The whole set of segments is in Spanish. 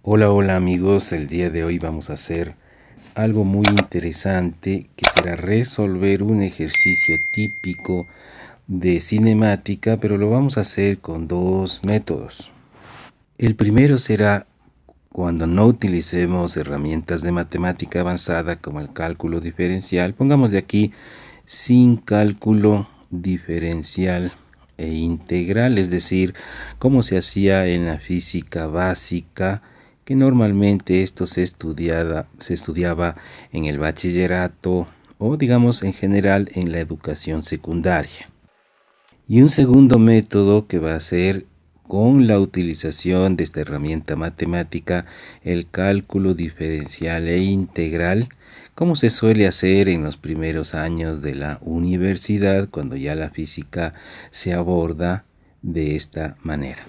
Hola, hola amigos, el día de hoy vamos a hacer algo muy interesante que será resolver un ejercicio típico de cinemática, pero lo vamos a hacer con dos métodos. El primero será cuando no utilicemos herramientas de matemática avanzada como el cálculo diferencial. Pongamos de aquí sin cálculo diferencial e integral, es decir, como se hacía en la física básica, que normalmente esto se estudiaba en el bachillerato o digamos en general en la educación secundaria. Y un segundo método que va a ser con la utilización de esta herramienta matemática, el cálculo diferencial e integral, como se suele hacer en los primeros años de la universidad, cuando ya la física se aborda de esta manera.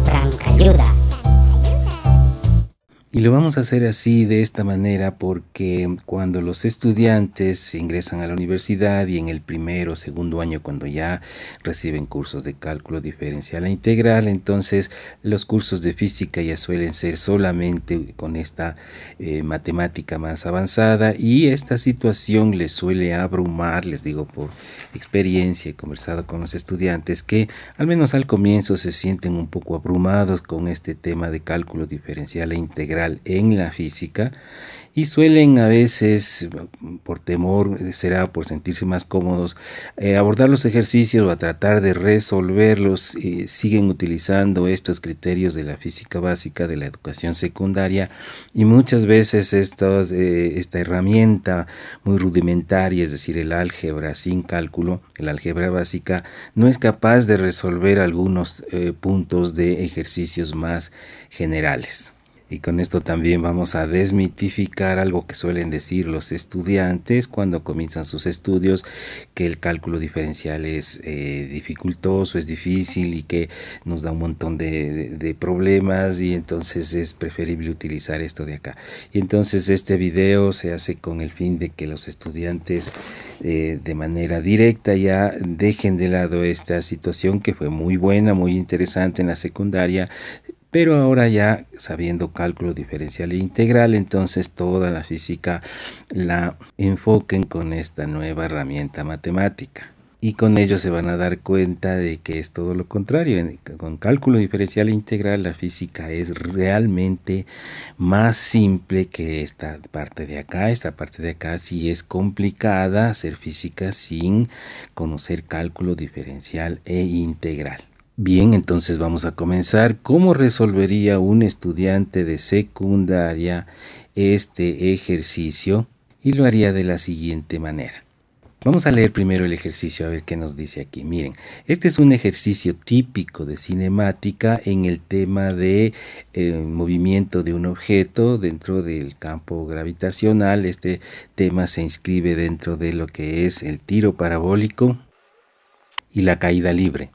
Brancayudas. Y lo vamos a hacer así, de esta manera, porque cuando los estudiantes ingresan a la universidad y en el primero o segundo año, cuando ya reciben cursos de cálculo diferencial e integral, entonces los cursos de física ya suelen ser solamente con esta matemática más avanzada, y esta situación les suele abrumar. Les digo por experiencia, he conversado con los estudiantes que al menos al comienzo se sienten un poco abrumados con este tema de cálculo diferencial e integral en la física, y suelen a veces, por temor, será por sentirse más cómodos, abordar los ejercicios o a tratar de resolverlos. Siguen utilizando estos criterios de la física básica, de la educación secundaria, y muchas veces esta herramienta muy rudimentaria, es decir, el álgebra sin cálculo, el álgebra básica, no es capaz de resolver algunos puntos de ejercicios más generales. Y con esto también vamos a desmitificar algo que suelen decir los estudiantes cuando comienzan sus estudios, que el cálculo diferencial es dificultoso, es difícil y que nos da un montón de problemas, y entonces es preferible utilizar esto de acá. Y entonces este video se hace con el fin de que los estudiantes de manera directa ya dejen de lado esta situación que fue muy buena, muy interesante en la secundaria, pero ahora ya sabiendo cálculo diferencial e integral, entonces toda la física la enfoquen con esta nueva herramienta matemática. Y con ello se van a dar cuenta de que es todo lo contrario. Con cálculo diferencial e integral la física es realmente más simple que esta parte de acá. Esta parte de acá sí es complicada hacer física sin conocer cálculo diferencial e integral. Bien, entonces vamos a comenzar. ¿Cómo resolvería un estudiante de secundaria este ejercicio? Y lo haría de la siguiente manera. Vamos a leer primero el ejercicio a ver qué nos dice aquí. Miren, este es un ejercicio típico de cinemática en el tema de movimiento de un objeto dentro del campo gravitacional. Este tema se inscribe dentro de lo que es el tiro parabólico y la caída libre.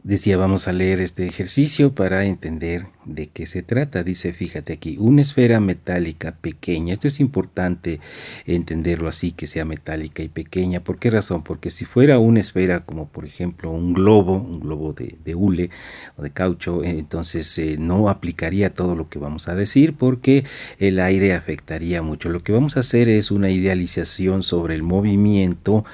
Decía, vamos a leer este ejercicio para entender de qué se trata. Dice, fíjate aquí, una esfera metálica pequeña. Esto es importante entenderlo así, que sea metálica y pequeña. ¿Por qué razón? Porque si fuera una esfera como por ejemplo un globo de hule o de caucho, entonces no aplicaría todo lo que vamos a decir, porque el aire afectaría mucho. Lo que vamos a hacer es una idealización sobre el movimiento,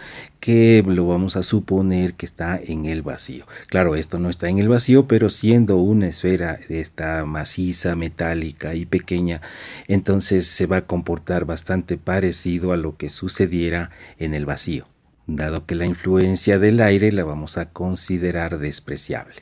que lo vamos a suponer que está en el vacío. Claro, esto no está en el vacío, pero siendo una esfera esta maciza, metálica y pequeña, entonces se va a comportar bastante parecido a lo que sucediera en el vacío, dado que la influencia del aire la vamos a considerar despreciable.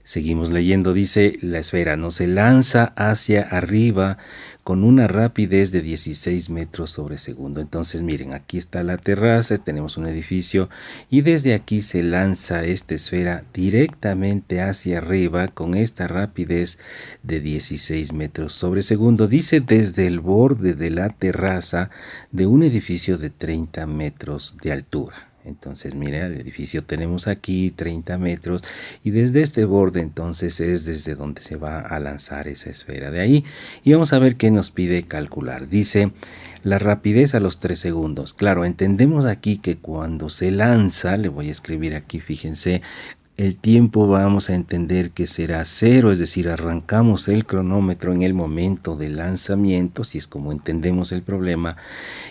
Seguimos leyendo, dice, la esfera no se lanza hacia arriba con una rapidez de 16 metros sobre segundo. Entonces miren, aquí está la terraza, tenemos un edificio, y desde aquí se lanza esta esfera directamente hacia arriba con esta rapidez de 16 metros sobre segundo. Dice, desde el borde de la terraza de un edificio de 30 metros de altura. Entonces, mire, el edificio tenemos aquí 30 metros, y desde este borde entonces es desde donde se va a lanzar esa esfera de ahí. Y vamos a ver qué nos pide calcular. Dice, la rapidez a los 3 segundos. Claro, entendemos aquí que cuando se lanza, le voy a escribir aquí, fíjense, el tiempo vamos a entender que será cero, es decir, arrancamos el cronómetro en el momento del lanzamiento, si es como entendemos el problema,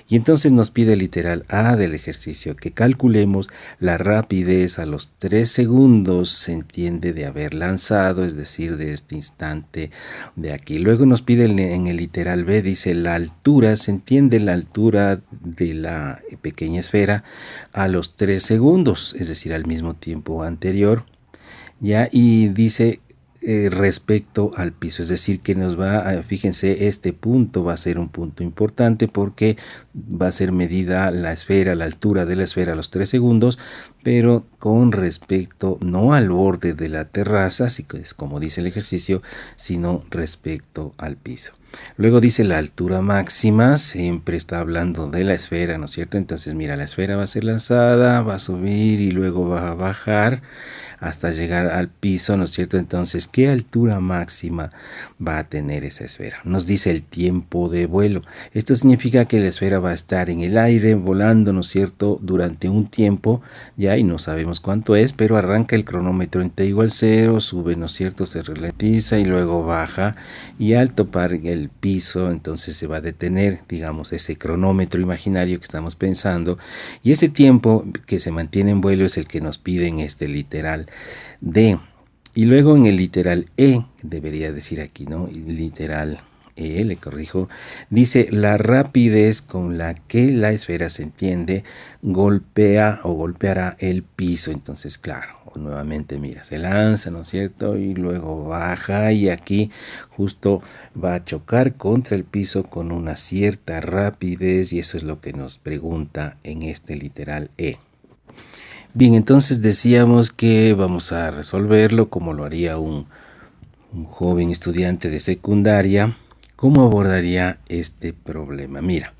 y entonces nos pide el literal A del ejercicio, que calculemos la rapidez a los 3 segundos, se entiende, de haber lanzado, es decir, de este instante de aquí. Luego nos pide en el literal B, dice la altura, se entiende la altura de la pequeña esfera a los 3 segundos, es decir, al mismo tiempo anterior. ¿Ya? Y dice respecto al piso, es decir, que nos va a, fíjense, este punto va a ser un punto importante porque va a ser medida la esfera, la altura de la esfera a los 3 segundos, pero con respecto no al borde de la terraza, así que es como dice el ejercicio, sino respecto al piso. Luego dice la altura máxima, siempre está hablando de la esfera, ¿no es cierto? Entonces mira, la esfera va a ser lanzada, va a subir y luego va a bajar hasta llegar al piso, ¿no es cierto? Entonces, ¿qué altura máxima va a tener esa esfera? Nos dice el tiempo de vuelo. Esto significa que la esfera va a estar en el aire volando, ¿no es cierto?, durante un tiempo, ya, y no sabemos cuánto es, pero arranca el cronómetro en t igual 0, sube, ¿no es cierto?, se ralentiza y luego baja, y al topar el piso, entonces se va a detener, digamos, ese cronómetro imaginario que estamos pensando, y ese tiempo que se mantiene en vuelo es el que nos pide en este literal D. Y luego en el literal E, debería decir aquí, ¿no? Literal E, le corrijo, dice la rapidez con la que la esfera, se entiende, golpea o golpeará el piso. Entonces, claro, nuevamente mira, se lanza, ¿no es cierto? Y luego baja y aquí justo va a chocar contra el piso con una cierta rapidez, y eso es lo que nos pregunta en este literal E. Bien, entonces decíamos que vamos a resolverlo como lo haría un joven estudiante de secundaria. ¿Cómo abordaría este problema? Mira,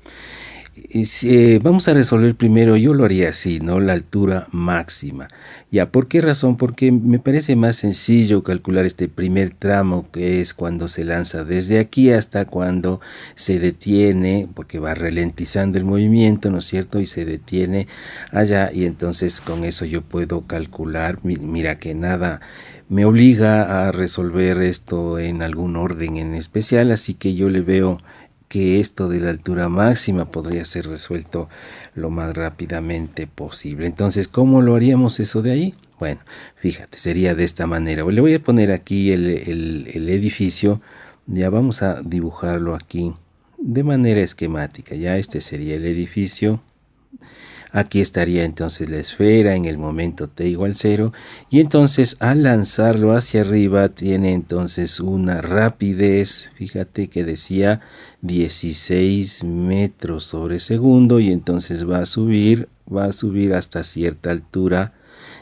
vamos a resolver primero, yo lo haría así, ¿no? La altura máxima. ¿Ya? ¿Por qué razón? Porque me parece más sencillo calcular este primer tramo, que es cuando se lanza desde aquí hasta cuando se detiene, porque va ralentizando el movimiento, ¿no es cierto? Y se detiene allá, y entonces con eso yo puedo calcular. Mira que nada me obliga a resolver esto en algún orden en especial, así que yo le veo que esto de la altura máxima podría ser resuelto lo más rápidamente posible. Entonces, ¿cómo lo haríamos eso de ahí? Bueno, fíjate, sería de esta manera. Le voy a poner aquí el edificio. Ya vamos a dibujarlo aquí de manera esquemática. Ya este sería el edificio. Aquí estaría entonces la esfera en el momento t igual 0, y entonces al lanzarlo hacia arriba tiene entonces una rapidez, fíjate que decía 16 metros sobre segundo, y entonces va a subir hasta cierta altura,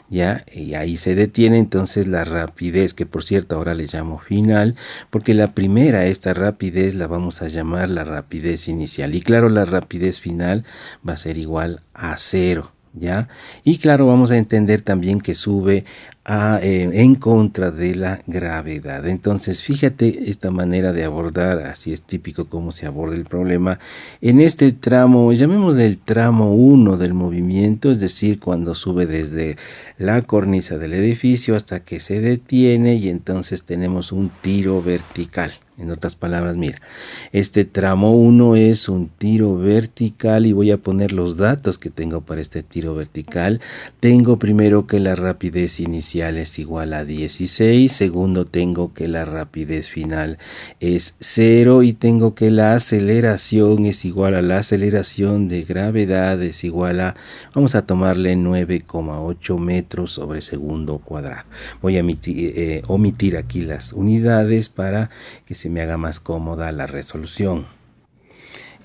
ya, y ahí se detiene entonces la rapidez, que por cierto ahora le llamo final, porque la primera, esta rapidez, la vamos a llamar la rapidez inicial, y claro, la rapidez final va a ser igual a 0. ¿Ya? Y claro, vamos a entender también que sube en contra de la gravedad. Entonces, fíjate esta manera de abordar, así es típico cómo se aborda el problema. En este tramo, llamémosle el tramo 1 del movimiento, es decir, cuando sube desde la cornisa del edificio hasta que se detiene, y entonces tenemos un tiro vertical. En otras palabras, mira, este tramo 1 es un tiro vertical, y voy a poner los datos que tengo para este tiro vertical. Tengo primero que la rapidez inicial es igual a 16, segundo tengo que la rapidez final es 0, y tengo que la aceleración es igual a la aceleración de gravedad, es igual a, vamos a tomarle 9,8 metros sobre segundo cuadrado. Voy a omitir aquí las unidades para que se me haga más cómoda la resolución.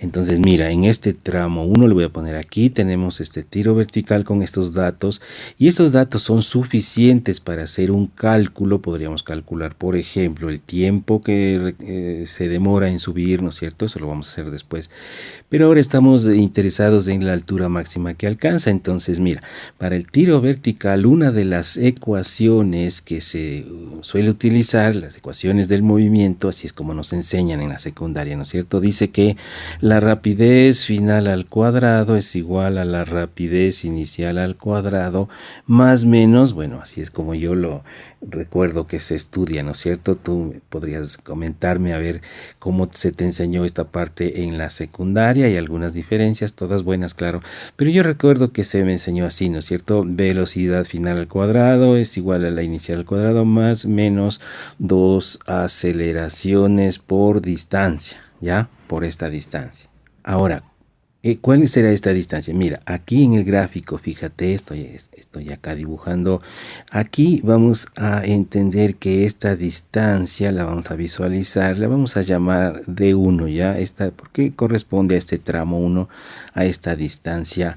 Entonces mira, en este tramo 1 le voy a poner aquí, tenemos este tiro vertical con estos datos, y estos datos son suficientes para hacer un cálculo. Podríamos calcular, por ejemplo, el tiempo que se demora en subir, ¿no es cierto? Eso lo vamos a hacer después. Pero ahora estamos interesados en la altura máxima que alcanza. Entonces mira, para el tiro vertical, una de las ecuaciones que se suele utilizar, las ecuaciones del movimiento, así es como nos enseñan en la secundaria, ¿no es cierto? Dice que la rapidez final al cuadrado es igual a la rapidez inicial al cuadrado más menos, bueno, así es como yo lo recuerdo que se estudia, ¿no es cierto? Tú podrías comentarme a ver cómo se te enseñó esta parte en la secundaria. Hay algunas diferencias, todas buenas, claro, pero yo recuerdo que se me enseñó así, ¿no es cierto? Velocidad final al cuadrado es igual a la inicial al cuadrado más menos 2 aceleraciones por distancia, ¿ya? Por esta distancia. Ahora, ¿cuál será esta distancia? Mira, aquí en el gráfico, fíjate, estoy acá dibujando. Aquí vamos a entender que esta distancia la vamos a visualizar, la vamos a llamar D1, ¿ya? Esta, porque corresponde a este tramo 1, a esta distancia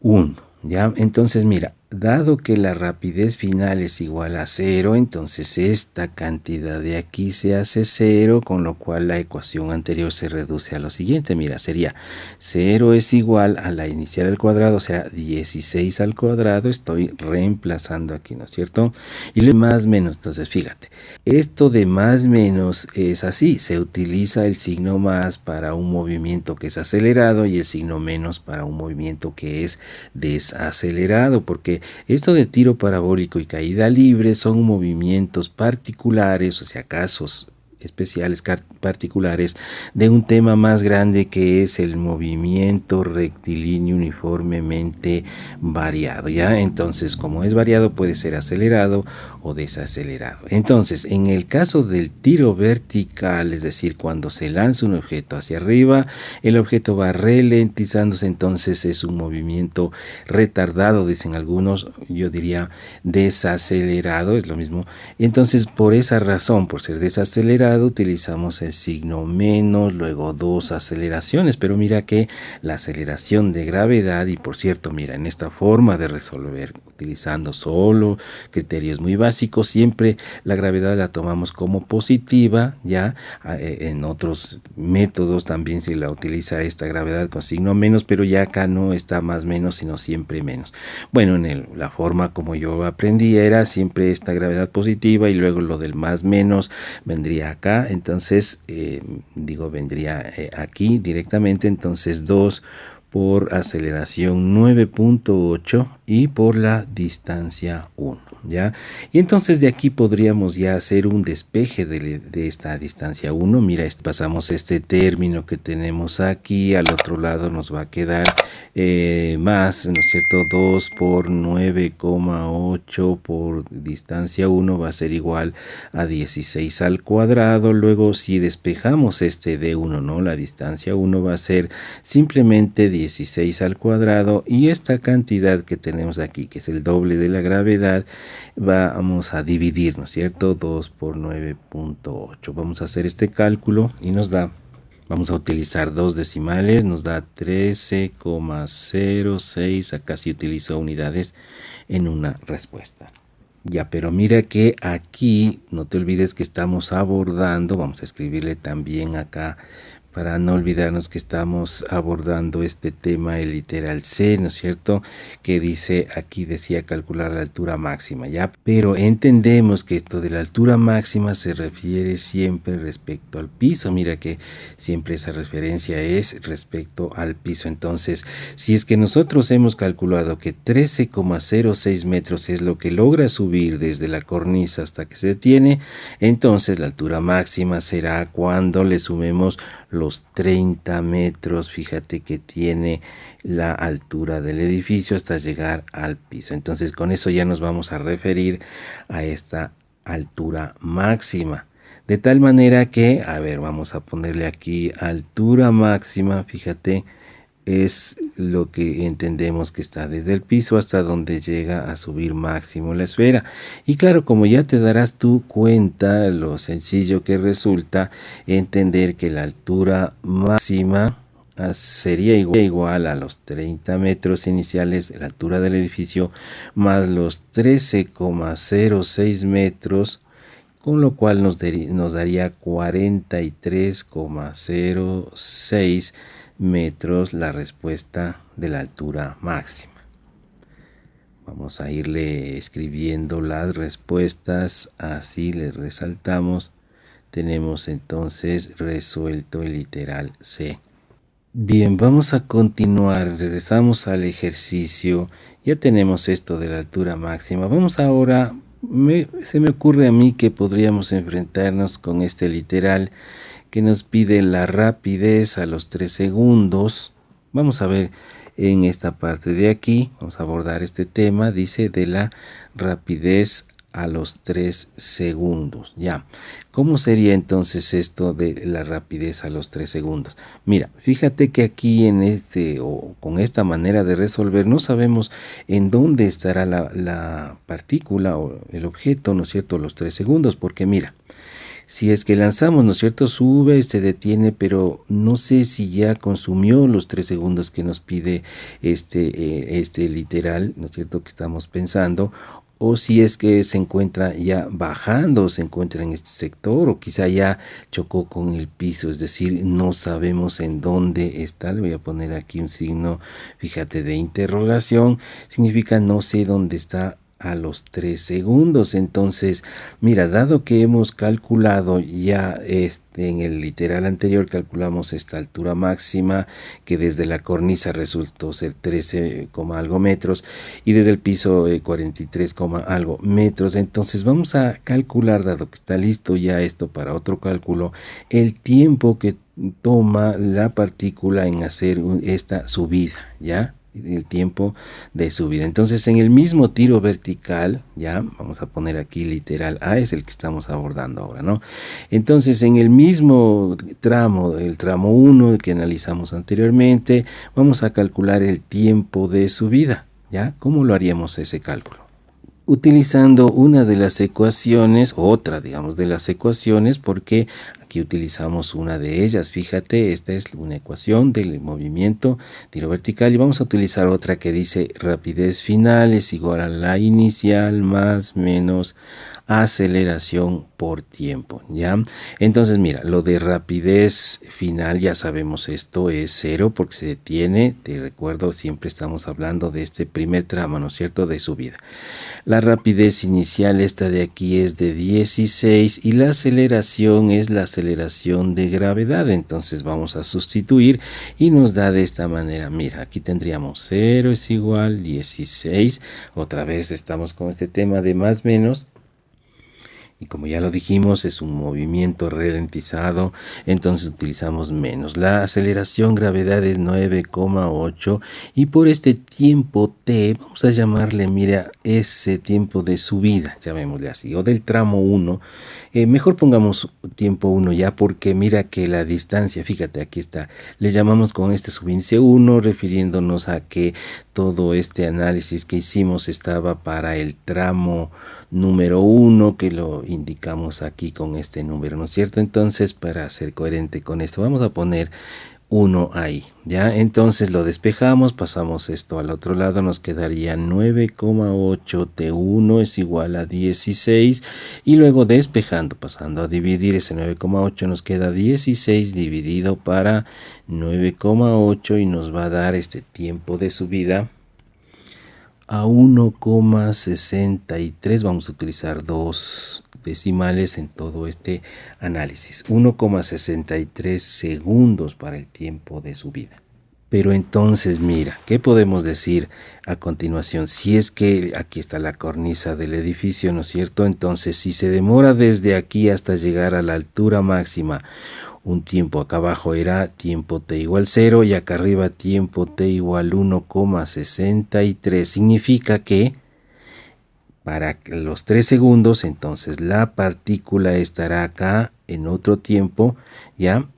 1, ¿ya? Entonces, mira, dado que la rapidez final es igual a 0, entonces esta cantidad de aquí se hace 0, con lo cual la ecuación anterior se reduce a lo siguiente. Mira, sería 0 es igual a la inicial al cuadrado, o sea, 16 al cuadrado. Estoy reemplazando aquí, ¿no es cierto? Y lo más menos, entonces fíjate, esto de más menos es así, se utiliza el signo más para un movimiento que es acelerado y el signo menos para un movimiento que es desacelerado, porque esto de tiro parabólico y caída libre son movimientos particulares, o sea, casos especiales, particulares de un tema más grande que es el movimiento rectilíneo uniformemente variado, ¿ya? Entonces, como es variado, puede ser acelerado o desacelerado. Entonces, en el caso del tiro vertical, es decir, cuando se lanza un objeto hacia arriba, el objeto va ralentizándose, entonces es un movimiento retardado, dicen algunos, yo diría desacelerado, es lo mismo. Entonces, por esa razón, por ser desacelerado, utilizamos el signo menos, luego dos aceleraciones, pero mira que la aceleración de gravedad, y por cierto, mira, en esta forma de resolver, utilizando solo criterios muy básicos, siempre la gravedad la tomamos como positiva, ya en otros métodos también se la utiliza esta gravedad con signo menos, pero ya acá no está más menos, sino siempre menos. Bueno, la forma como yo aprendí era siempre esta gravedad positiva y luego lo del más menos vendría acá, entonces vendría aquí directamente, entonces 2 por aceleración 9.8 y por la distancia 1, ¿ya? Y entonces de aquí podríamos ya hacer un despeje de esta distancia 1. Mira, pasamos este término que tenemos aquí, al otro lado nos va a quedar más, ¿no es cierto? 2 por 9,8 por distancia 1 va a ser igual a 16 al cuadrado. Luego, si despejamos este D1, ¿no? La distancia 1 va a ser simplemente 16 al cuadrado, y esta cantidad que tenemos aquí, que es el doble de la gravedad, vamos a dividir, ¿no es cierto? 2 por 9.8. Vamos a hacer este cálculo y nos da, vamos a utilizar dos decimales, nos da 13,06. Acá sí utilizo unidades en una respuesta. Ya, pero mira que aquí no te olvides que estamos abordando, vamos a escribirle también acá para no olvidarnos que estamos abordando este tema, el literal C, ¿no es cierto? Que dice, aquí decía calcular la altura máxima, ¿ya? Pero entendemos que esto de la altura máxima se refiere siempre respecto al piso. Mira que siempre esa referencia es respecto al piso. Entonces, si es que nosotros hemos calculado que 13,06 metros es lo que logra subir desde la cornisa hasta que se detiene, entonces la altura máxima será cuando le sumemos los 30 metros, fíjate que tiene la altura del edificio hasta llegar al piso. Entonces con eso ya nos vamos a referir a esta altura máxima. De tal manera que, a ver, vamos a ponerle aquí altura máxima, fíjate, es lo que entendemos que está desde el piso hasta donde llega a subir máximo la esfera. Y claro, como ya te darás tú cuenta, lo sencillo que resulta entender que la altura máxima sería igual a los 30 metros iniciales de la altura del edificio más los 13,06 metros, con lo cual nos daría 43,06 metros la respuesta de la altura máxima. Vamos a irle escribiendo las respuestas, así le resaltamos. Tenemos entonces resuelto el literal C. Bien, vamos a continuar. Regresamos al ejercicio. Ya tenemos esto de la altura máxima. Vamos ahora, se me ocurre a mí que podríamos enfrentarnos con este literal que nos pide la rapidez a los 3 segundos. Vamos a ver en esta parte de aquí, vamos a abordar este tema, dice de la rapidez a los 3 segundos. Ya, ¿cómo sería entonces esto de la rapidez a los 3 segundos? Mira, fíjate que aquí en este o con esta manera de resolver no sabemos en dónde estará la partícula o el objeto, ¿no es cierto?, a los 3 segundos, porque mira, si es que lanzamos, ¿no es cierto?, sube, se detiene, pero no sé si ya consumió los 3 segundos que nos pide este literal, ¿no es cierto?, que estamos pensando, o si es que se encuentra ya bajando, se encuentra en este sector, o quizá ya chocó con el piso, es decir, no sabemos en dónde está. Le voy a poner aquí un signo, fíjate, de interrogación, significa no sé dónde está a los 3 segundos. Entonces, mira, dado que hemos calculado ya en el literal anterior, calculamos esta altura máxima que desde la cornisa resultó ser 13, algo metros y desde el piso 43, algo metros. Entonces vamos a calcular, dado que está listo ya esto para otro cálculo, el tiempo que toma la partícula en hacer esta subida, ¿ya? El tiempo de subida. Entonces, en el mismo tiro vertical, ya vamos a poner aquí literal A, es el que estamos abordando ahora, ¿no? Entonces, en el mismo tramo, el tramo 1 que analizamos anteriormente, vamos a calcular el tiempo de subida, ¿ya? ¿Cómo lo haríamos ese cálculo? Utilizando una de las ecuaciones, otra digamos de las ecuaciones, porque aquí utilizamos una de ellas. Fíjate, esta es una ecuación del movimiento tiro vertical y vamos a utilizar otra que dice rapidez final es igual a la inicial más menos aceleración por tiempo, ¿ya? Entonces mira, lo de rapidez final ya sabemos, esto es 0 porque se detiene. Te recuerdo, siempre estamos hablando de este primer tramo, ¿no es cierto?, de subida. La rapidez inicial, esta de aquí, es de 16 y la aceleración es la aceleración de gravedad. Entonces vamos a sustituir y nos da de esta manera. Mira, aquí tendríamos 0 es igual 16. Otra vez estamos con este tema de más menos. Y como ya lo dijimos, es un movimiento ralentizado, entonces utilizamos menos. La aceleración gravedad es 9,8 y por este tiempo t, vamos a llamarle, mira, ese tiempo de subida, llamémosle así, o del tramo 1. Mejor pongamos tiempo 1 ya, porque mira que la distancia, fíjate, aquí está, le llamamos con este subíndice 1, refiriéndonos a que todo este análisis que hicimos estaba para el tramo número 1, que lo indicamos aquí con este número, ¿no es cierto? Entonces, para ser coherente con esto, vamos a poner 1 ahí, ¿ya? Entonces lo despejamos, pasamos esto al otro lado, nos quedaría 9,8 T1 es igual a 16 y luego despejando, pasando a dividir ese 9,8 nos queda 16 dividido para 9,8 y nos va a dar este tiempo de subida a 1,63. Vamos a utilizar dos decimales en todo este análisis. 1,63 segundos para el tiempo de subida. Pero entonces mira, ¿qué podemos decir a continuación? Si es que aquí está la cornisa del edificio, ¿no es cierto? Entonces, si se demora desde aquí hasta llegar a la altura máxima un tiempo, acá abajo era tiempo t igual 0 y acá arriba tiempo t igual 1,63, significa que para los 3 segundos, entonces la partícula estará acá en otro tiempo, ¿ya?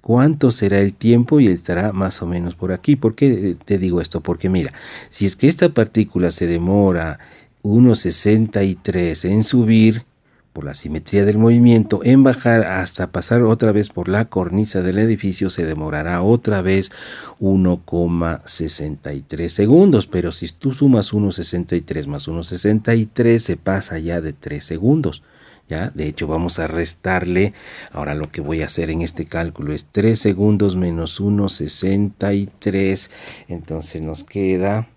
¿Cuánto será el tiempo? Y estará más o menos por aquí. ¿Por qué te digo esto? Porque mira, si es que esta partícula se demora 1,63 en subir, por la simetría del movimiento, en bajar hasta pasar otra vez por la cornisa del edificio, se demorará otra vez 1,63 segundos. Pero si tú sumas 1,63 más 1,63, se pasa ya de 3 segundos. ¿Ya? De hecho, vamos a restarle. Ahora lo que voy a hacer en este cálculo es 3 segundos menos 1,63. Entonces nos queda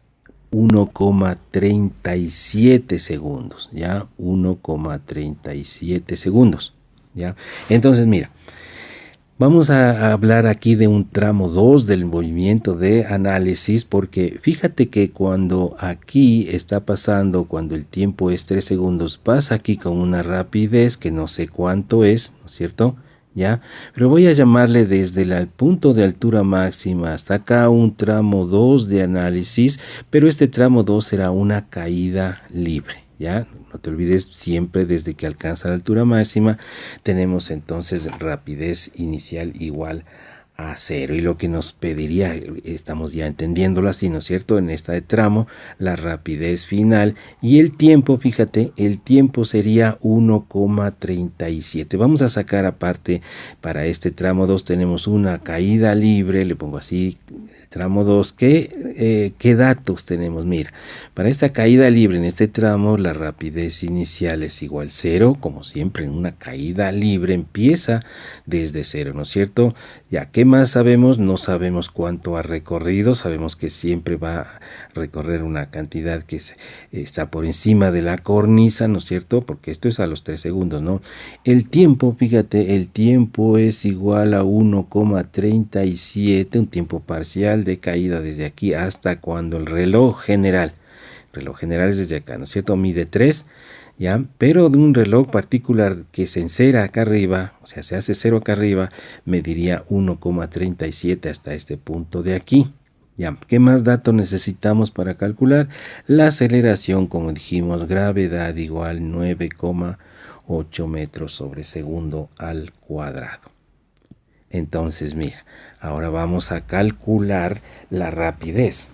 1,37 segundos, ¿ya? 1,37 segundos, ¿ya? Entonces, mira, Vamos a hablar aquí de un tramo 2 del movimiento de análisis, porque fíjate que cuando aquí está pasando, cuando el tiempo es 3 segundos, pasa aquí con una rapidez que no sé cuánto es, ¿no es cierto? ¿Ya? Pero voy a llamarle desde el punto de altura máxima hasta acá un tramo 2 de análisis, pero este tramo 2 será una caída libre. ¿Ya? No te olvides, siempre desde que alcanza la altura máxima tenemos entonces rapidez inicial igual a 0, y lo que nos pediría, estamos ya entendiéndolo así, ¿no es cierto? En este tramo, la rapidez final y el tiempo, fíjate, el tiempo sería 1,37. Vamos a sacar aparte, para este tramo 2 tenemos una caída libre, le pongo así, tramo 2, ¿qué datos tenemos? Mira, para esta caída libre en este tramo, la rapidez inicial es igual a 0, como siempre en una caída libre empieza desde 0, ¿no es cierto? Ya, ¿qué más sabemos? No sabemos cuánto ha recorrido, sabemos que siempre va a recorrer una cantidad que está por encima de la cornisa, ¿no es cierto? Porque esto es a los 3 segundos, ¿no? El tiempo, fíjate, el tiempo es igual a 1,37, un tiempo parcial de caída desde aquí hasta cuando el reloj general es desde acá, ¿no es cierto? Mide 3, ¿ya? Pero de un reloj particular que se encera acá arriba, o sea, se hace 0 acá arriba, mediría 1,37 hasta este punto de aquí. ¿Ya? ¿Qué más datos necesitamos para calcular? La aceleración, como dijimos, gravedad igual 9,8 metros sobre segundo al cuadrado. Entonces, mira, ahora vamos a calcular la rapidez.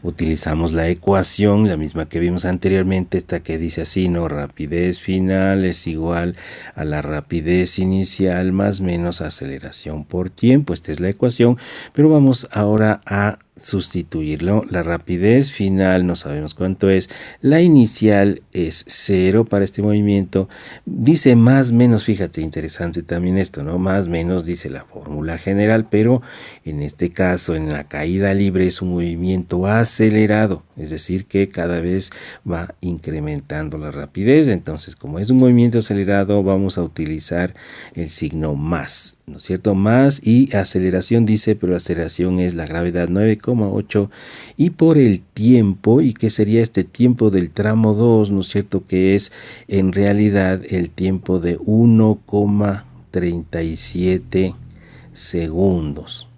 Utilizamos la ecuación, la misma que vimos anteriormente, esta que dice así, ¿no? Rapidez final es igual a la rapidez inicial más menos aceleración por tiempo. Esta es la ecuación, pero vamos ahora a sustituirlo. La rapidez final no sabemos cuánto es, la inicial es 0 para este movimiento, dice más menos, fíjate, interesante también esto, ¿no? Más menos dice la fórmula general, pero en este caso en la caída libre es un movimiento acelerado, es decir que cada vez va incrementando la rapidez. Entonces, como es un movimiento acelerado, vamos a utilizar el signo más, ¿no es cierto? Más, y aceleración dice, pero aceleración es la gravedad 9,8, y por el tiempo, y que sería este tiempo del tramo 2, ¿no es cierto? Que es en realidad el tiempo de 1,37 segundos,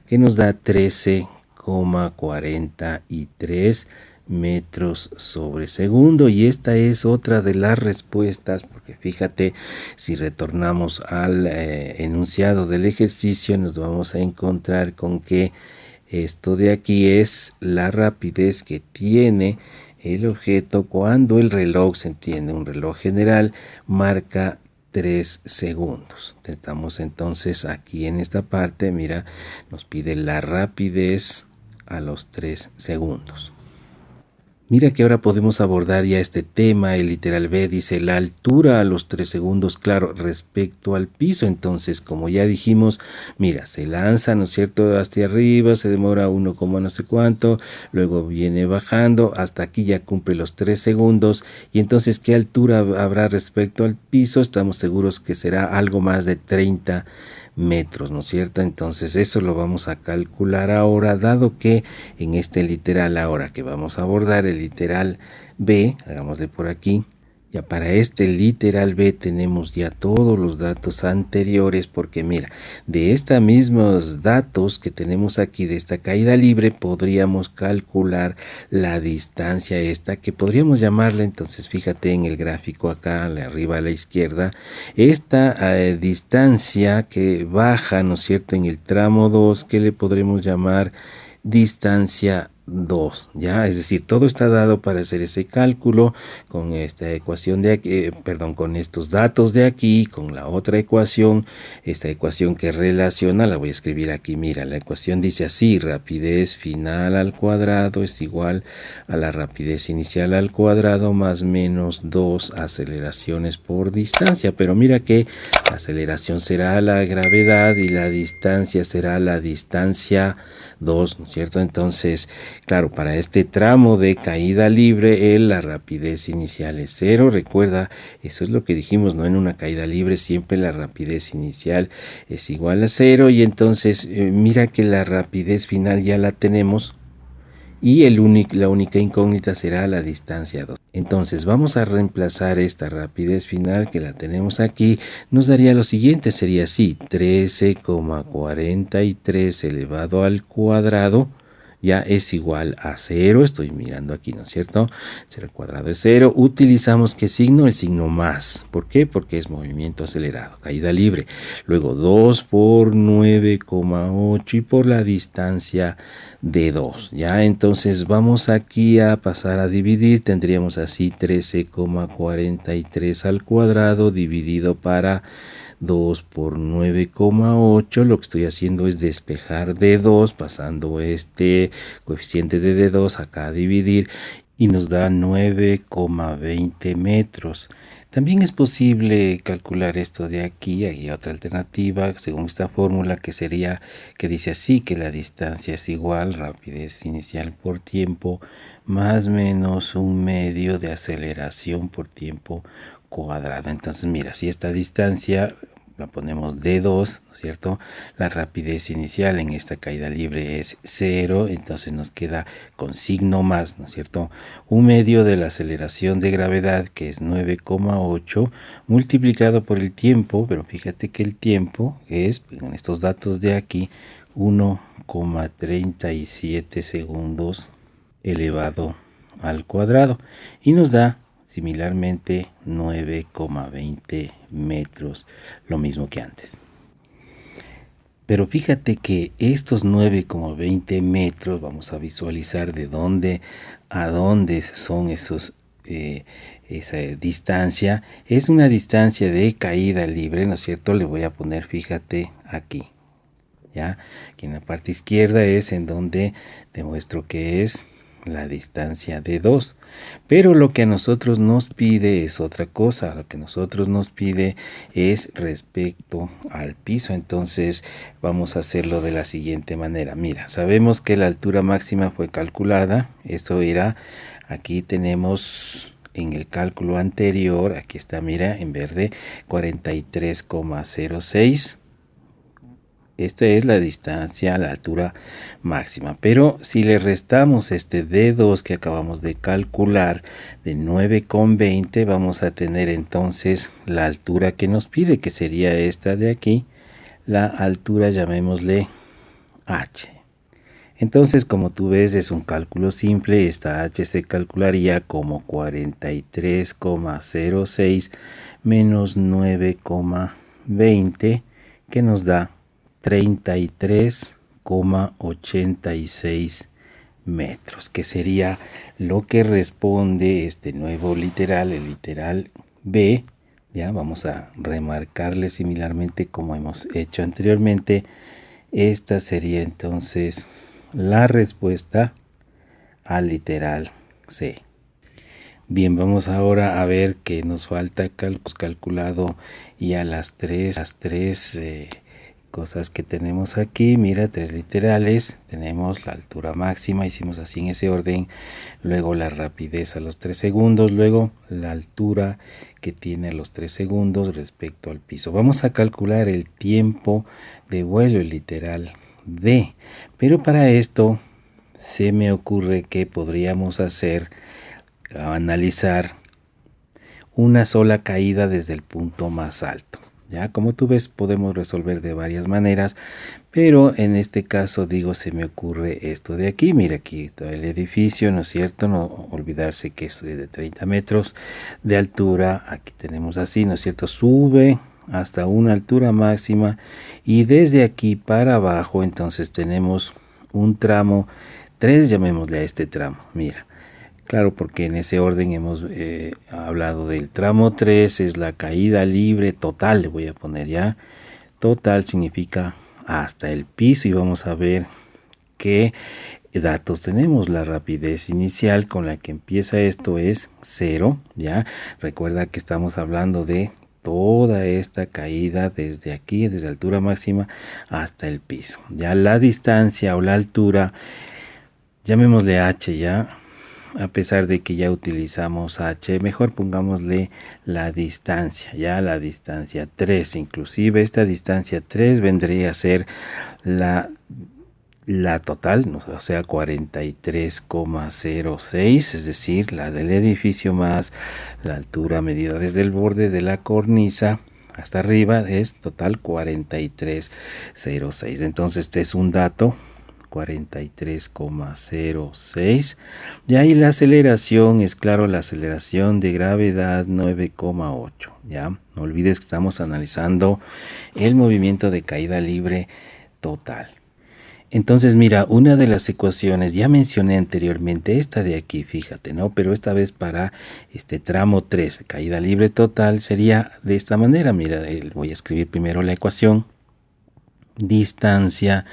que nos da 13,43 metros sobre segundo. Y esta es otra de las respuestas, porque fíjate, si retornamos al enunciado del ejercicio, nos vamos a encontrar con que esto de aquí es la rapidez que tiene el objeto cuando el reloj, se entiende, un reloj general, marca 3 segundos. Estamos entonces aquí en esta parte, mira, nos pide la rapidez a los 3 segundos. Mira que ahora podemos abordar ya este tema. El literal B dice la altura a los 3 segundos, claro, respecto al piso. Entonces, como ya dijimos, mira, se lanza, ¿no es cierto?, hacia arriba, se demora 1, no sé cuánto, luego viene bajando, hasta aquí ya cumple los 3 segundos. Y entonces, ¿qué altura habrá respecto al piso? Estamos seguros que será algo más de 30 metros, ¿no es cierto? Entonces eso lo vamos a calcular ahora, dado que en este literal ahora que vamos a abordar, el literal B, hagámosle por aquí, ya para este literal B tenemos ya todos los datos anteriores, porque mira, de estos mismos datos que tenemos aquí de esta caída libre, podríamos calcular la distancia esta, que podríamos llamarla, entonces fíjate en el gráfico acá, arriba a la izquierda, esta distancia que baja, ¿no es cierto?, en el tramo 2, que le podremos llamar distancia 2, ya, es decir, todo está dado para hacer ese cálculo con esta ecuación de aquí, con estos datos de aquí, con la otra ecuación, esta ecuación que relaciona, la voy a escribir aquí. Mira, la ecuación dice así: rapidez final al cuadrado es igual a la rapidez inicial al cuadrado más menos 2 aceleraciones por distancia. Pero mira que La aceleración será la gravedad y la distancia será la distancia 2, ¿no es cierto? Entonces, claro, para este tramo de caída libre, la rapidez inicial es 0. Recuerda, eso es lo que dijimos, ¿no? En una caída libre siempre la rapidez inicial es igual a 0 y entonces mira que la rapidez final ya la tenemos. Y la única incógnita será la distancia 2. Entonces vamos a reemplazar esta rapidez final que la tenemos aquí. Nos daría lo siguiente, sería así, 13,43 elevado al cuadrado ya es igual a 0. Estoy mirando aquí, ¿no es cierto? 0 al cuadrado es 0. Utilizamos ¿qué signo? El signo más. ¿Por qué? Porque es movimiento acelerado, caída libre. Luego 2 por 9,8 y por la distancia de 2. Ya, entonces vamos aquí a pasar a dividir. Tendríamos así 13,43 al cuadrado dividido para 2 por 9,8. Lo que estoy haciendo es despejar D2 pasando este coeficiente de D2 acá a dividir y nos da 9,20 metros. También es posible calcular esto de aquí. Hay otra alternativa según esta fórmula que sería, que dice así, que la distancia es igual, rapidez inicial por tiempo, más menos un medio de aceleración por tiempo cuadrado. Entonces mira, si esta distancia la ponemos D2, ¿no es cierto? La rapidez inicial en esta caída libre es 0, entonces nos queda con signo más, ¿no es cierto? Un medio de la aceleración de gravedad, que es 9,8, multiplicado por el tiempo, pero fíjate que el tiempo es, en estos datos de aquí, 1,37 segundos elevado al cuadrado, y nos da similarmente 9,20 metros, lo mismo que antes. Pero fíjate que estos 9,20 metros, vamos a visualizar de dónde a dónde son esa distancia. Es una distancia de caída libre, ¿no es cierto? Le voy a poner, fíjate, aquí. ¿Ya? Aquí en la parte izquierda es en donde te muestro que es la distancia de 2, pero lo que a nosotros nos pide es otra cosa. Lo que nosotros nos pide es respecto al piso. Entonces vamos a hacerlo de la siguiente manera. Mira, sabemos que la altura máxima fue calculada. Esto era, aquí tenemos en el cálculo anterior, aquí está, mira, en verde, 43,06. Esta es la distancia, la altura máxima. Pero si le restamos este D2 que acabamos de calcular de 9,20, vamos a tener entonces la altura que nos pide, que sería esta de aquí. La altura, llamémosle H. Entonces, como tú ves, es un cálculo simple. Esta H se calcularía como 43,06 menos 9,20, que nos da 33,86 metros, que sería lo que responde este nuevo literal, el literal B. Ya vamos a remarcarle similarmente como hemos hecho anteriormente. Esta sería entonces la respuesta al literal C. Bien, vamos ahora a ver que nos falta calculado ya las tres cosas que tenemos aquí. Mira, 3 literales. Tenemos la altura máxima, hicimos así en ese orden. Luego la rapidez a los 3 segundos. Luego la altura que tiene a los 3 segundos respecto al piso. Vamos a calcular el tiempo de vuelo, el literal D. Pero para esto se me ocurre que podríamos analizar una sola caída desde el punto más alto. Ya, como tú ves, podemos resolver de varias maneras, pero en este caso, digo, se me ocurre esto de aquí. Mira, aquí todo el edificio, ¿no es cierto? No olvidarse que es de 30 metros de altura. Aquí tenemos así, ¿no es cierto? Sube hasta una altura máxima y desde aquí para abajo, entonces tenemos un tramo 3, llamémosle a este tramo. Mira. Claro, porque en ese orden hemos hablado del tramo 3, es la caída libre total, le voy a poner ya. Total significa hasta el piso y vamos a ver qué datos tenemos. La rapidez inicial con la que empieza esto es 0, ¿ya? Recuerda que estamos hablando de toda esta caída desde aquí, desde altura máxima hasta el piso. Ya la distancia o la altura, llamémosle h ya, a pesar de que ya utilizamos h, mejor pongámosle la distancia, ya la distancia 3. Inclusive esta distancia 3 vendría a ser la total, o sea 43,06, es decir, la del edificio más la altura medida desde el borde de la cornisa hasta arriba es total 43,06. Entonces este es un dato, 43,06. Y ahí la aceleración es, claro, la aceleración de gravedad 9,8. Ya no olvides que estamos analizando el movimiento de caída libre total. Entonces mira, una de las ecuaciones, ya mencioné anteriormente esta de aquí, fíjate, ¿no? Pero esta vez para este tramo 3, caída libre total, sería de esta manera. Mira, voy a escribir primero la ecuación. Distancia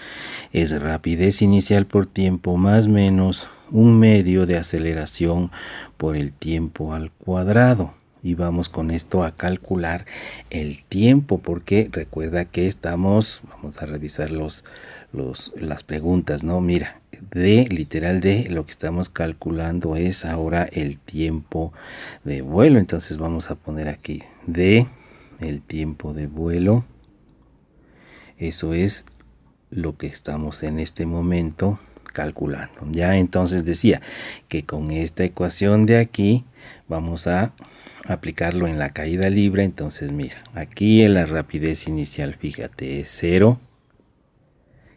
es rapidez inicial por tiempo más menos un medio de aceleración por el tiempo al cuadrado. Y vamos con esto a calcular el tiempo, porque recuerda que vamos a revisar las preguntas, ¿no? Mira, literal lo que estamos calculando es ahora el tiempo de vuelo. Entonces vamos a poner aquí el tiempo de vuelo. Eso es lo que estamos en este momento calculando. Ya entonces decía que con esta ecuación de aquí vamos a aplicarlo en la caída libre. Entonces mira, aquí en la rapidez inicial, fíjate, es 0.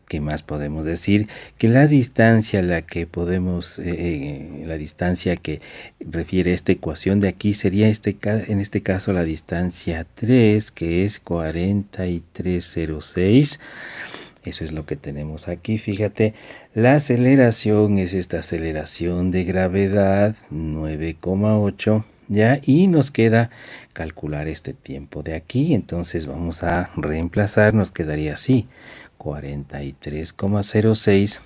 ¿Qué más podemos decir? Que la distancia a la que podemos, la distancia que refiere esta ecuación de aquí sería en este caso la distancia 3, que es 43,06. Eso es lo que tenemos aquí. Fíjate, la aceleración es esta aceleración de gravedad 9,8. Ya, y nos queda calcular este tiempo de aquí. Entonces vamos a reemplazar, nos quedaría así: 43,06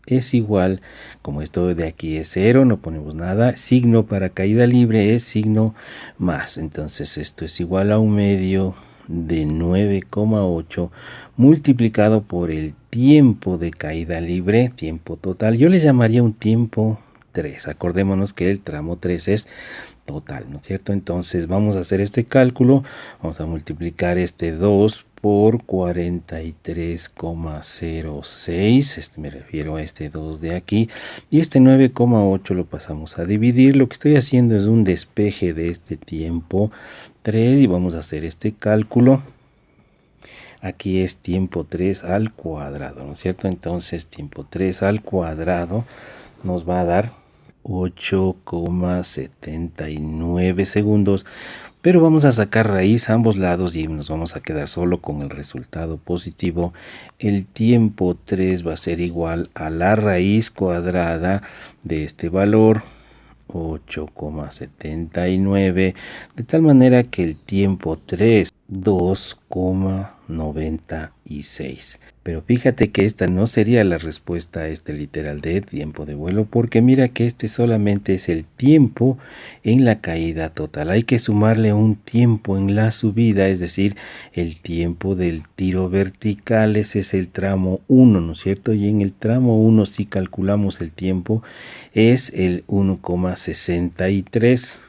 es igual, como esto de aquí es 0, no ponemos nada, signo para caída libre es signo más. Entonces esto es igual a un medio de 9,8 multiplicado por el tiempo de caída libre, tiempo total. Yo le llamaría un tiempo 3. Acordémonos que el tramo 3 es total, ¿no es cierto? Entonces vamos a hacer este cálculo. Vamos a multiplicar este 2 por 43,06. Me refiero a este 2 de aquí. Y este 9,8 lo pasamos a dividir. Lo que estoy haciendo es un despeje de este tiempo 3 y vamos a hacer este cálculo. Aquí es tiempo 3 al cuadrado, ¿no es cierto? Entonces tiempo 3 al cuadrado nos va a dar 8,79 segundos, pero vamos a sacar raíz a ambos lados y nos vamos a quedar solo con el resultado positivo. El tiempo 3 va a ser igual a la raíz cuadrada de este valor, 8,79, de tal manera que el tiempo 3, 2,96. Pero fíjate que esta no sería la respuesta a este literal de tiempo de vuelo, porque mira que este solamente es el tiempo en la caída total. Hay que sumarle un tiempo en la subida, es decir, el tiempo del tiro vertical. Ese es el tramo 1, ¿no es cierto? Y en el tramo 1, si calculamos el tiempo, es el 1,63.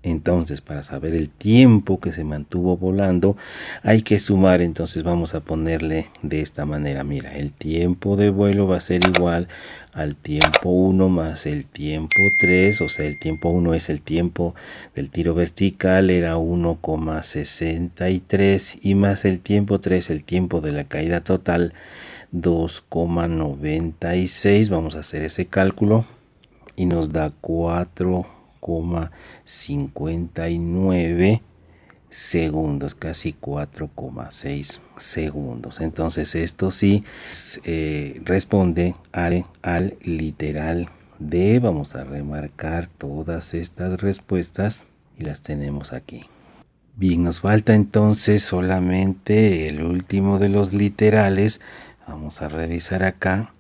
Entonces, para saber el tiempo que se mantuvo volando, hay que sumar. Entonces vamos a ponerle de esta manera. Mira, el tiempo de vuelo va a ser igual al tiempo 1 más el tiempo 3. O sea, el tiempo 1 es el tiempo del tiro vertical, era 1,63. Y más el tiempo 3, el tiempo de la caída total, 2,96. Vamos a hacer ese cálculo y nos da 4,59 segundos, casi 4,6 segundos. Entonces esto sí responde al literal de. Vamos a remarcar todas estas respuestas y las tenemos aquí. Bien, nos falta entonces solamente el último de los literales. Vamos a revisar acá.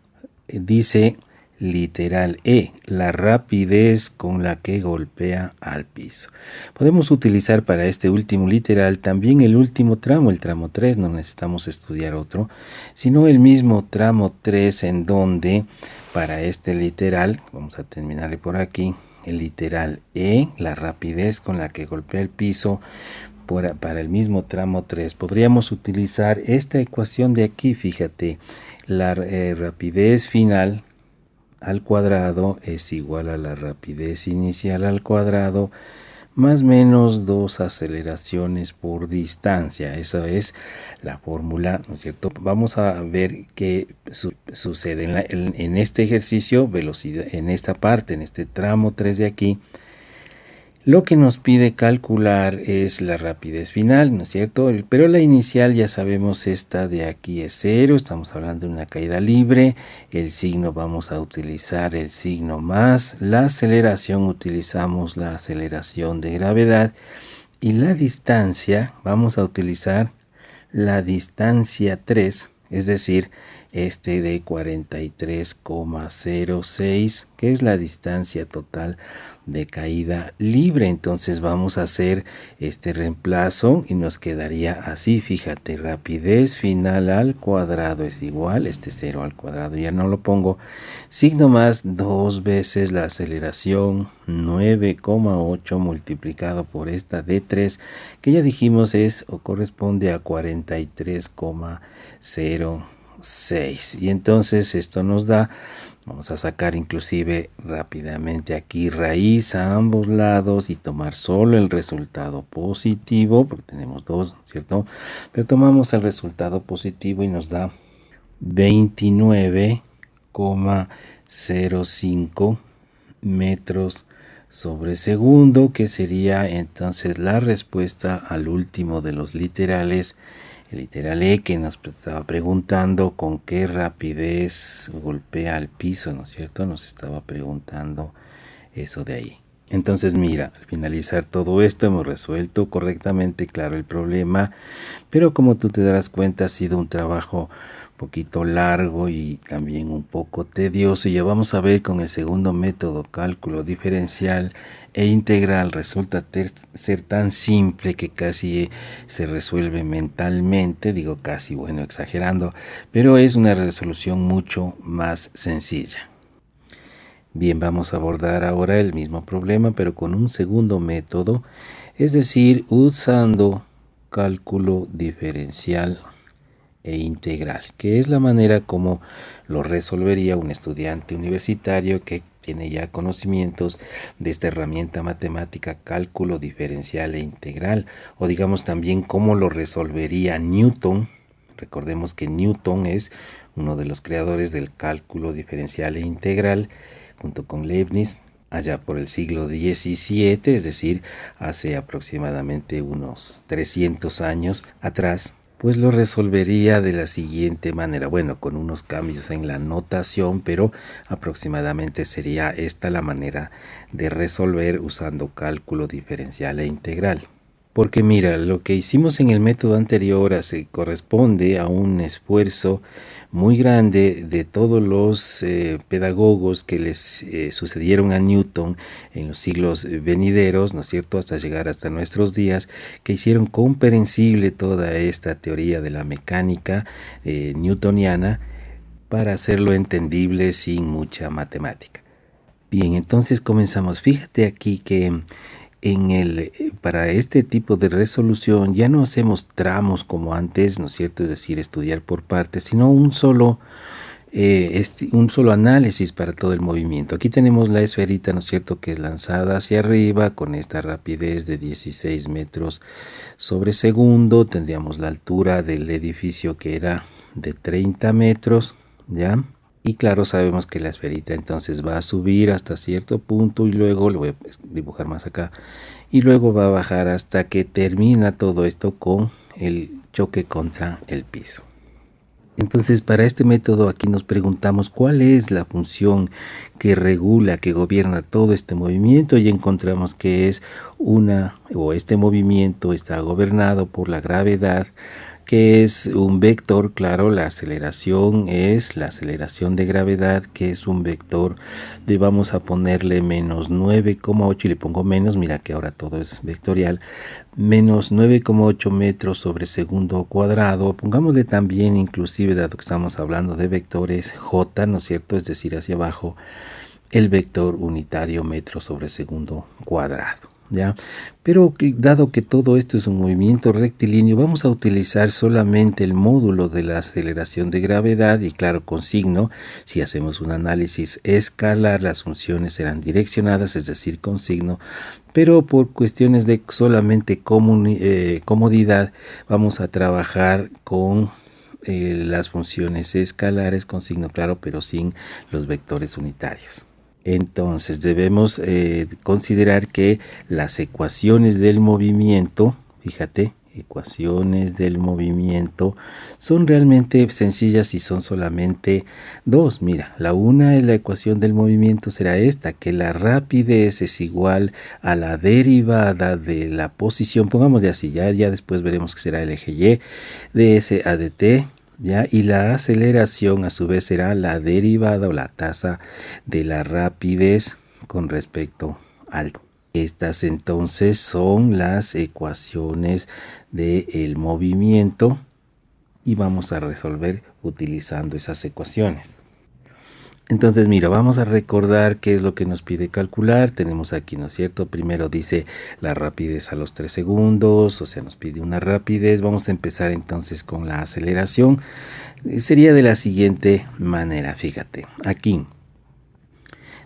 Dice: literal E, la rapidez con la que golpea al piso. Podemos utilizar para este último literal también el último tramo, el tramo 3, no necesitamos estudiar otro, sino el mismo tramo 3 en donde para este literal, vamos a terminarle por aquí, el literal E, la rapidez con la que golpea el piso, para el mismo tramo 3 podríamos utilizar esta ecuación de aquí. Fíjate, la rapidez final al cuadrado es igual a la rapidez inicial al cuadrado más menos 2 aceleraciones por distancia. Esa es la fórmula, ¿no es cierto? Vamos a ver qué sucede en este ejercicio, velocidad, en esta parte, en este tramo 3 de aquí. Lo que nos pide calcular es la rapidez final, ¿no es cierto? Pero la inicial ya sabemos, esta de aquí es 0, estamos hablando de una caída libre. El signo vamos a utilizar el signo más. La aceleración utilizamos la aceleración de gravedad. Y la distancia vamos a utilizar la distancia 3, es decir, este de 43,06, que es la distancia total de caída libre. Entonces vamos a hacer este reemplazo y nos quedaría así. Fíjate, rapidez final al cuadrado es igual, este 0 al cuadrado ya no lo pongo, signo más 2 veces la aceleración 9,8 multiplicado por esta d3 que ya dijimos es o corresponde a 43,06, y entonces esto nos da, vamos a sacar inclusive rápidamente aquí raíz a ambos lados y tomar solo el resultado positivo, porque tenemos dos, ¿cierto? Pero tomamos el resultado positivo y nos da 29,05 metros sobre segundo, que sería entonces la respuesta al último de los literales, el literal E, que nos estaba preguntando con qué rapidez golpea al piso, ¿no es cierto? Nos estaba preguntando eso de ahí. Entonces mira, al finalizar todo esto hemos resuelto correctamente, claro, el problema, pero como tú te darás cuenta ha sido un trabajo un poquito largo y también un poco tedioso, y ya vamos a ver con el segundo método, cálculo diferencial e integral, resulta ser tan simple que casi se resuelve mentalmente, digo casi, bueno, exagerando, pero es una resolución mucho más sencilla. Bien, vamos a abordar ahora el mismo problema, pero con un segundo método, es decir, usando cálculo diferencial e integral, que es la manera como lo resolvería un estudiante universitario que tiene ya conocimientos de esta herramienta matemática, cálculo diferencial e integral, o digamos también cómo lo resolvería Newton. Recordemos que Newton es uno de los creadores del cálculo diferencial e integral, junto con Leibniz, allá por el siglo XVII, es decir, hace aproximadamente unos 300 años atrás, pues lo resolvería de la siguiente manera, bueno, con unos cambios en la notación, pero aproximadamente sería esta la manera de resolver usando cálculo diferencial e integral. Porque mira, lo que hicimos en el método anterior se corresponde a un esfuerzo muy grande de todos los pedagogos que les sucedieron a Newton en los siglos venideros, ¿no es cierto?, hasta llegar hasta nuestros días, que hicieron comprensible toda esta teoría de la mecánica newtoniana para hacerlo entendible sin mucha matemática. Bien, entonces comenzamos. Fíjate aquí que para este tipo de resolución ya no hacemos tramos como antes, ¿no es cierto? Es decir, estudiar por partes, sino un solo análisis para todo el movimiento. Aquí tenemos la esferita, ¿no es cierto?, que es lanzada hacia arriba con esta rapidez de 16 metros sobre segundo. Tendríamos la altura del edificio que era de 30 metros, ¿ya? Y claro, sabemos que la esferita entonces va a subir hasta cierto punto y luego, lo voy a dibujar más acá, y luego va a bajar hasta que termina todo esto con el choque contra el piso. Entonces, para este método aquí nos preguntamos cuál es la función que regula, que gobierna todo este movimiento, y encontramos que es este movimiento está gobernado por la gravedad, que es un vector. Claro, la aceleración es la aceleración de gravedad, que es un vector de, vamos a ponerle menos 9,8 y le pongo menos, mira que ahora todo es vectorial, menos 9,8 metros sobre segundo cuadrado. Pongámosle también, inclusive, dado que estamos hablando de vectores, j, ¿no es cierto? Es decir, hacia abajo, el vector unitario metro sobre segundo cuadrado. ¿Ya? Pero dado que todo esto es un movimiento rectilíneo, vamos a utilizar solamente el módulo de la aceleración de gravedad y, claro, con signo. Si hacemos un análisis escalar, las funciones serán direccionadas, es decir, con signo, pero por cuestiones de solamente comodidad vamos a trabajar con las funciones escalares con signo claro, pero sin los vectores unitarios. Entonces debemos considerar que las ecuaciones del movimiento, fíjate, ecuaciones del movimiento son realmente sencillas y son solamente dos. Mira, la una es la ecuación del movimiento, será esta, que la rapidez es igual a la derivada de la posición, pongámosle así, ya después veremos que será el eje Y de S a dt. ¿Ya? Y la aceleración a su vez será la derivada o la tasa de la rapidez con respecto al. Estas entonces son las ecuaciones del movimiento y vamos a resolver utilizando esas ecuaciones. Entonces, mira, vamos a recordar qué es lo que nos pide calcular. Tenemos aquí, ¿no es cierto? Primero dice la rapidez a los 3 segundos, o sea, nos pide una rapidez. Vamos a empezar entonces con la aceleración. Sería de la siguiente manera, fíjate, aquí.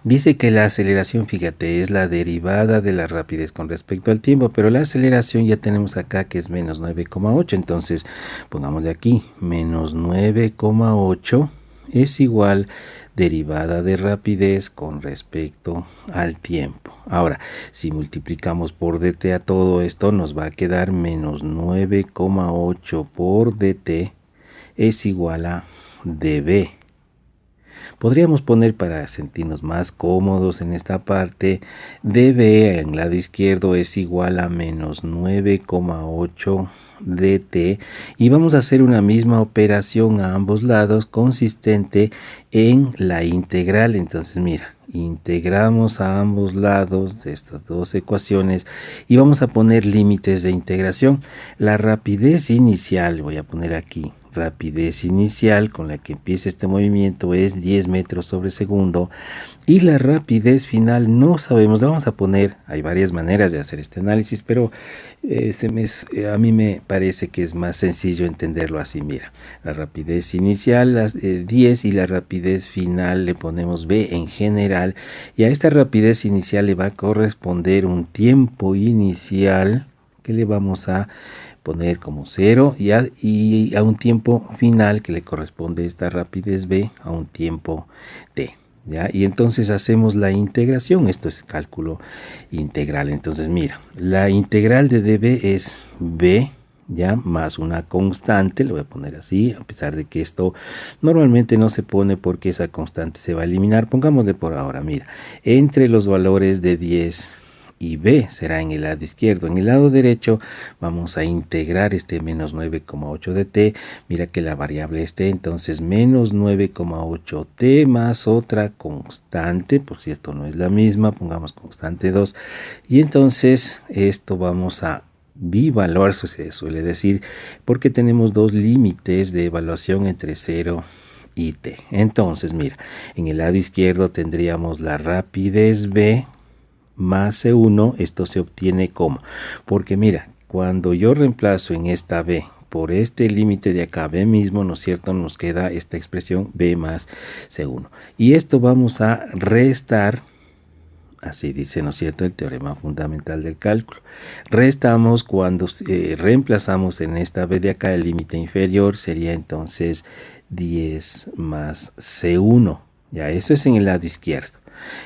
Dice que la aceleración, fíjate, es la derivada de la rapidez con respecto al tiempo, pero la aceleración ya tenemos acá que es menos 9,8. Entonces, pongámosle aquí, menos 9,8 es igual derivada de rapidez con respecto al tiempo. Ahora, si multiplicamos por dt a todo esto, nos va a quedar menos 9,8 por dt es igual a dv. Podríamos poner, para sentirnos más cómodos en esta parte, dv en lado izquierdo es igual a menos 9,8 dt y vamos a hacer una misma operación a ambos lados consistente en la integral. Entonces mira, integramos a ambos lados de estas dos ecuaciones y vamos a poner límites de integración. La rapidez inicial, voy a poner aquí, rapidez inicial con la que empieza este movimiento es 10 metros sobre segundo y la rapidez final no sabemos, la vamos a poner, hay varias maneras de hacer este análisis, pero a mí me parece que es más sencillo entenderlo así. Mira, la rapidez inicial 10 y la rapidez final le ponemos b en general y a esta rapidez inicial le va a corresponder un tiempo inicial que le vamos a poner como 0 y a un tiempo final que le corresponde esta rapidez b a un tiempo t. ¿Ya? Y entonces hacemos la integración. Esto es cálculo integral. Entonces mira, la integral de dv es b, ya, más una constante, lo voy a poner así, a pesar de que esto normalmente no se pone porque esa constante se va a eliminar. Pongámosle por ahora, mira, entre los valores de 10 y b será en el lado izquierdo. En el lado derecho vamos a integrar este menos 9,8 de t. Mira que la variable es t, entonces menos 9,8 t más otra constante, por cierto no es la misma, pongamos constante 2, y entonces esto vamos a bivaluar, se suele decir, porque tenemos dos límites de evaluación entre 0 y t. Entonces mira, en el lado izquierdo tendríamos la rapidez b más C1, esto se obtiene como, porque mira, cuando yo reemplazo en esta B por este límite de acá, B mismo, ¿no es cierto? Nos queda esta expresión B más C1. Y esto vamos a restar, así dice, ¿no es cierto?, el teorema fundamental del cálculo. Restamos cuando reemplazamos en esta B de acá el límite inferior, sería entonces 10 más C1. Ya, eso es en el lado izquierdo.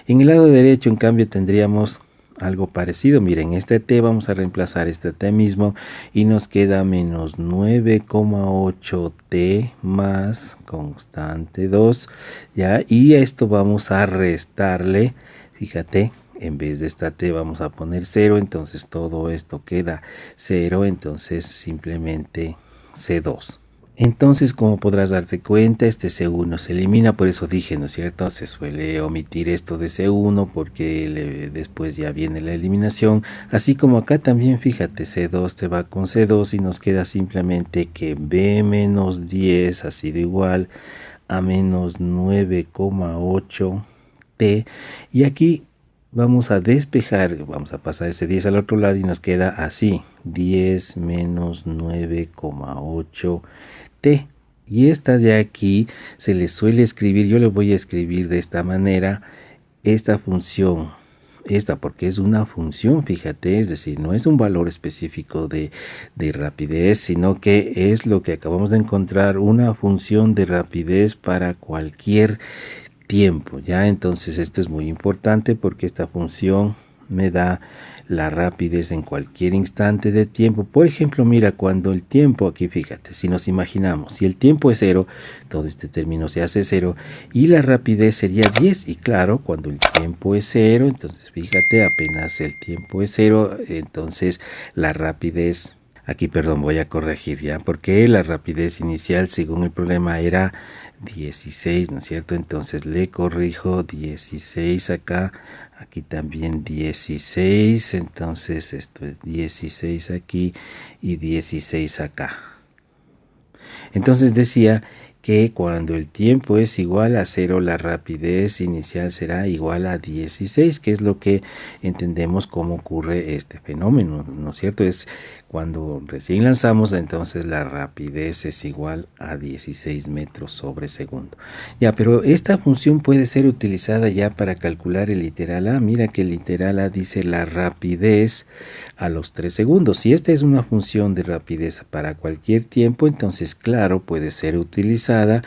En el lado derecho, en cambio, tendríamos algo parecido. Miren, este t vamos a reemplazar este t mismo y nos queda menos 9,8 t más constante 2, ¿ya? Y esto vamos a restarle, fíjate, en vez de esta t vamos a poner 0, entonces todo esto queda 0, entonces simplemente C2. Entonces, como podrás darte cuenta, este C1 se elimina, por eso dije, ¿no es cierto? Se suele omitir esto de C1 porque después ya viene la eliminación. Así como acá también, fíjate, C2 te va con C2 y nos queda simplemente que B menos 10 ha sido igual a menos 9,8 T. Y aquí vamos a despejar, vamos a pasar ese 10 al otro lado y nos queda así, 10 menos 9,8 T. Y esta de aquí se le suele escribir, yo le voy a escribir de esta manera, esta función, porque es una función, fíjate, es decir, no es un valor específico de rapidez, sino que es lo que acabamos de encontrar, una función de rapidez para cualquier tiempo, ¿ya? Entonces esto es muy importante porque esta función me da la rapidez en cualquier instante de tiempo. Por ejemplo, mira, cuando el tiempo, aquí fíjate, si nos imaginamos, si el tiempo es 0, todo este término se hace 0 y la rapidez sería 10. Y claro, cuando el tiempo es 0, entonces fíjate, apenas el tiempo es 0, entonces la rapidez, aquí perdón, voy a corregir ya, porque la rapidez inicial según el problema era 16, ¿no es cierto? Entonces le corrijo 16 acá, aquí también 16, entonces esto es 16 aquí y 16 acá. Entonces decía que cuando el tiempo es igual a 0, la rapidez inicial será igual a 16, que es lo que entendemos cómo ocurre este fenómeno, ¿no es cierto? Es cuando recién lanzamos, entonces la rapidez es igual a 16 metros sobre segundo. Ya, pero esta función puede ser utilizada ya para calcular el literal A. Mira que el literal A dice la rapidez a los 3 segundos. Si esta es una función de rapidez para cualquier tiempo, entonces claro, puede ser utilizada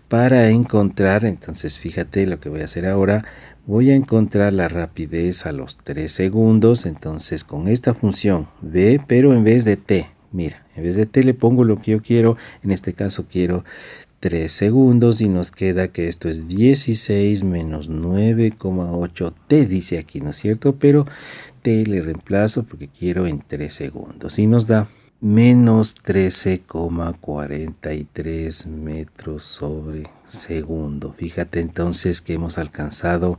para encontrar, entonces fíjate lo que voy a hacer ahora, voy a encontrar la rapidez a los 3 segundos, entonces con esta función B, pero en vez de T, mira, en vez de T le pongo lo que yo quiero, en este caso quiero 3 segundos y nos queda que esto es 16 menos 9,8 T, dice aquí, ¿no es cierto? Pero T le reemplazo porque quiero en 3 segundos y nos da menos 13,43 metros sobre segundo. Fíjate entonces que hemos alcanzado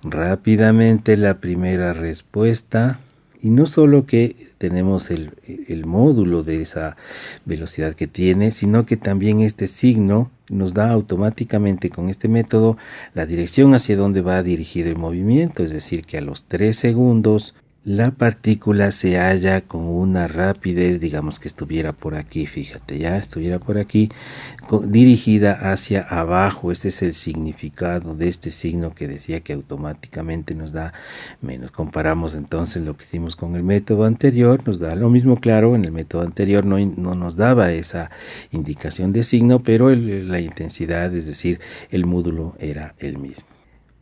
rápidamente la primera respuesta. Y no solo que tenemos el módulo de esa velocidad que tiene, sino que también este signo nos da automáticamente con este método la dirección hacia donde va dirigido el movimiento. Es decir, que a los 3 segundos la partícula se halla con una rapidez, digamos que estuviera por aquí, fíjate, ya estuviera por aquí, dirigida hacia abajo. Este es el significado de este signo que decía que automáticamente nos da menos. Comparamos entonces lo que hicimos con el método anterior, nos da lo mismo, claro, en el método anterior no nos daba esa indicación de signo, pero la intensidad, es decir, el módulo era el mismo.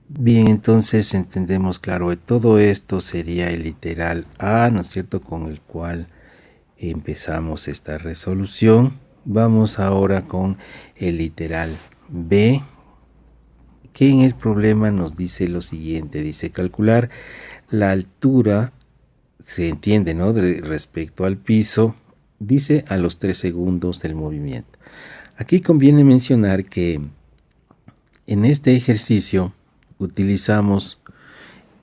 Bien, entonces entendemos, claro, todo esto sería el literal A, ¿no es cierto?, con el cual empezamos esta resolución. Vamos ahora con el literal B, que en el problema nos dice lo siguiente, dice calcular la altura, se entiende, ¿no?, respecto al piso, dice a los 3 segundos del movimiento. Aquí conviene mencionar que en este ejercicio utilizamos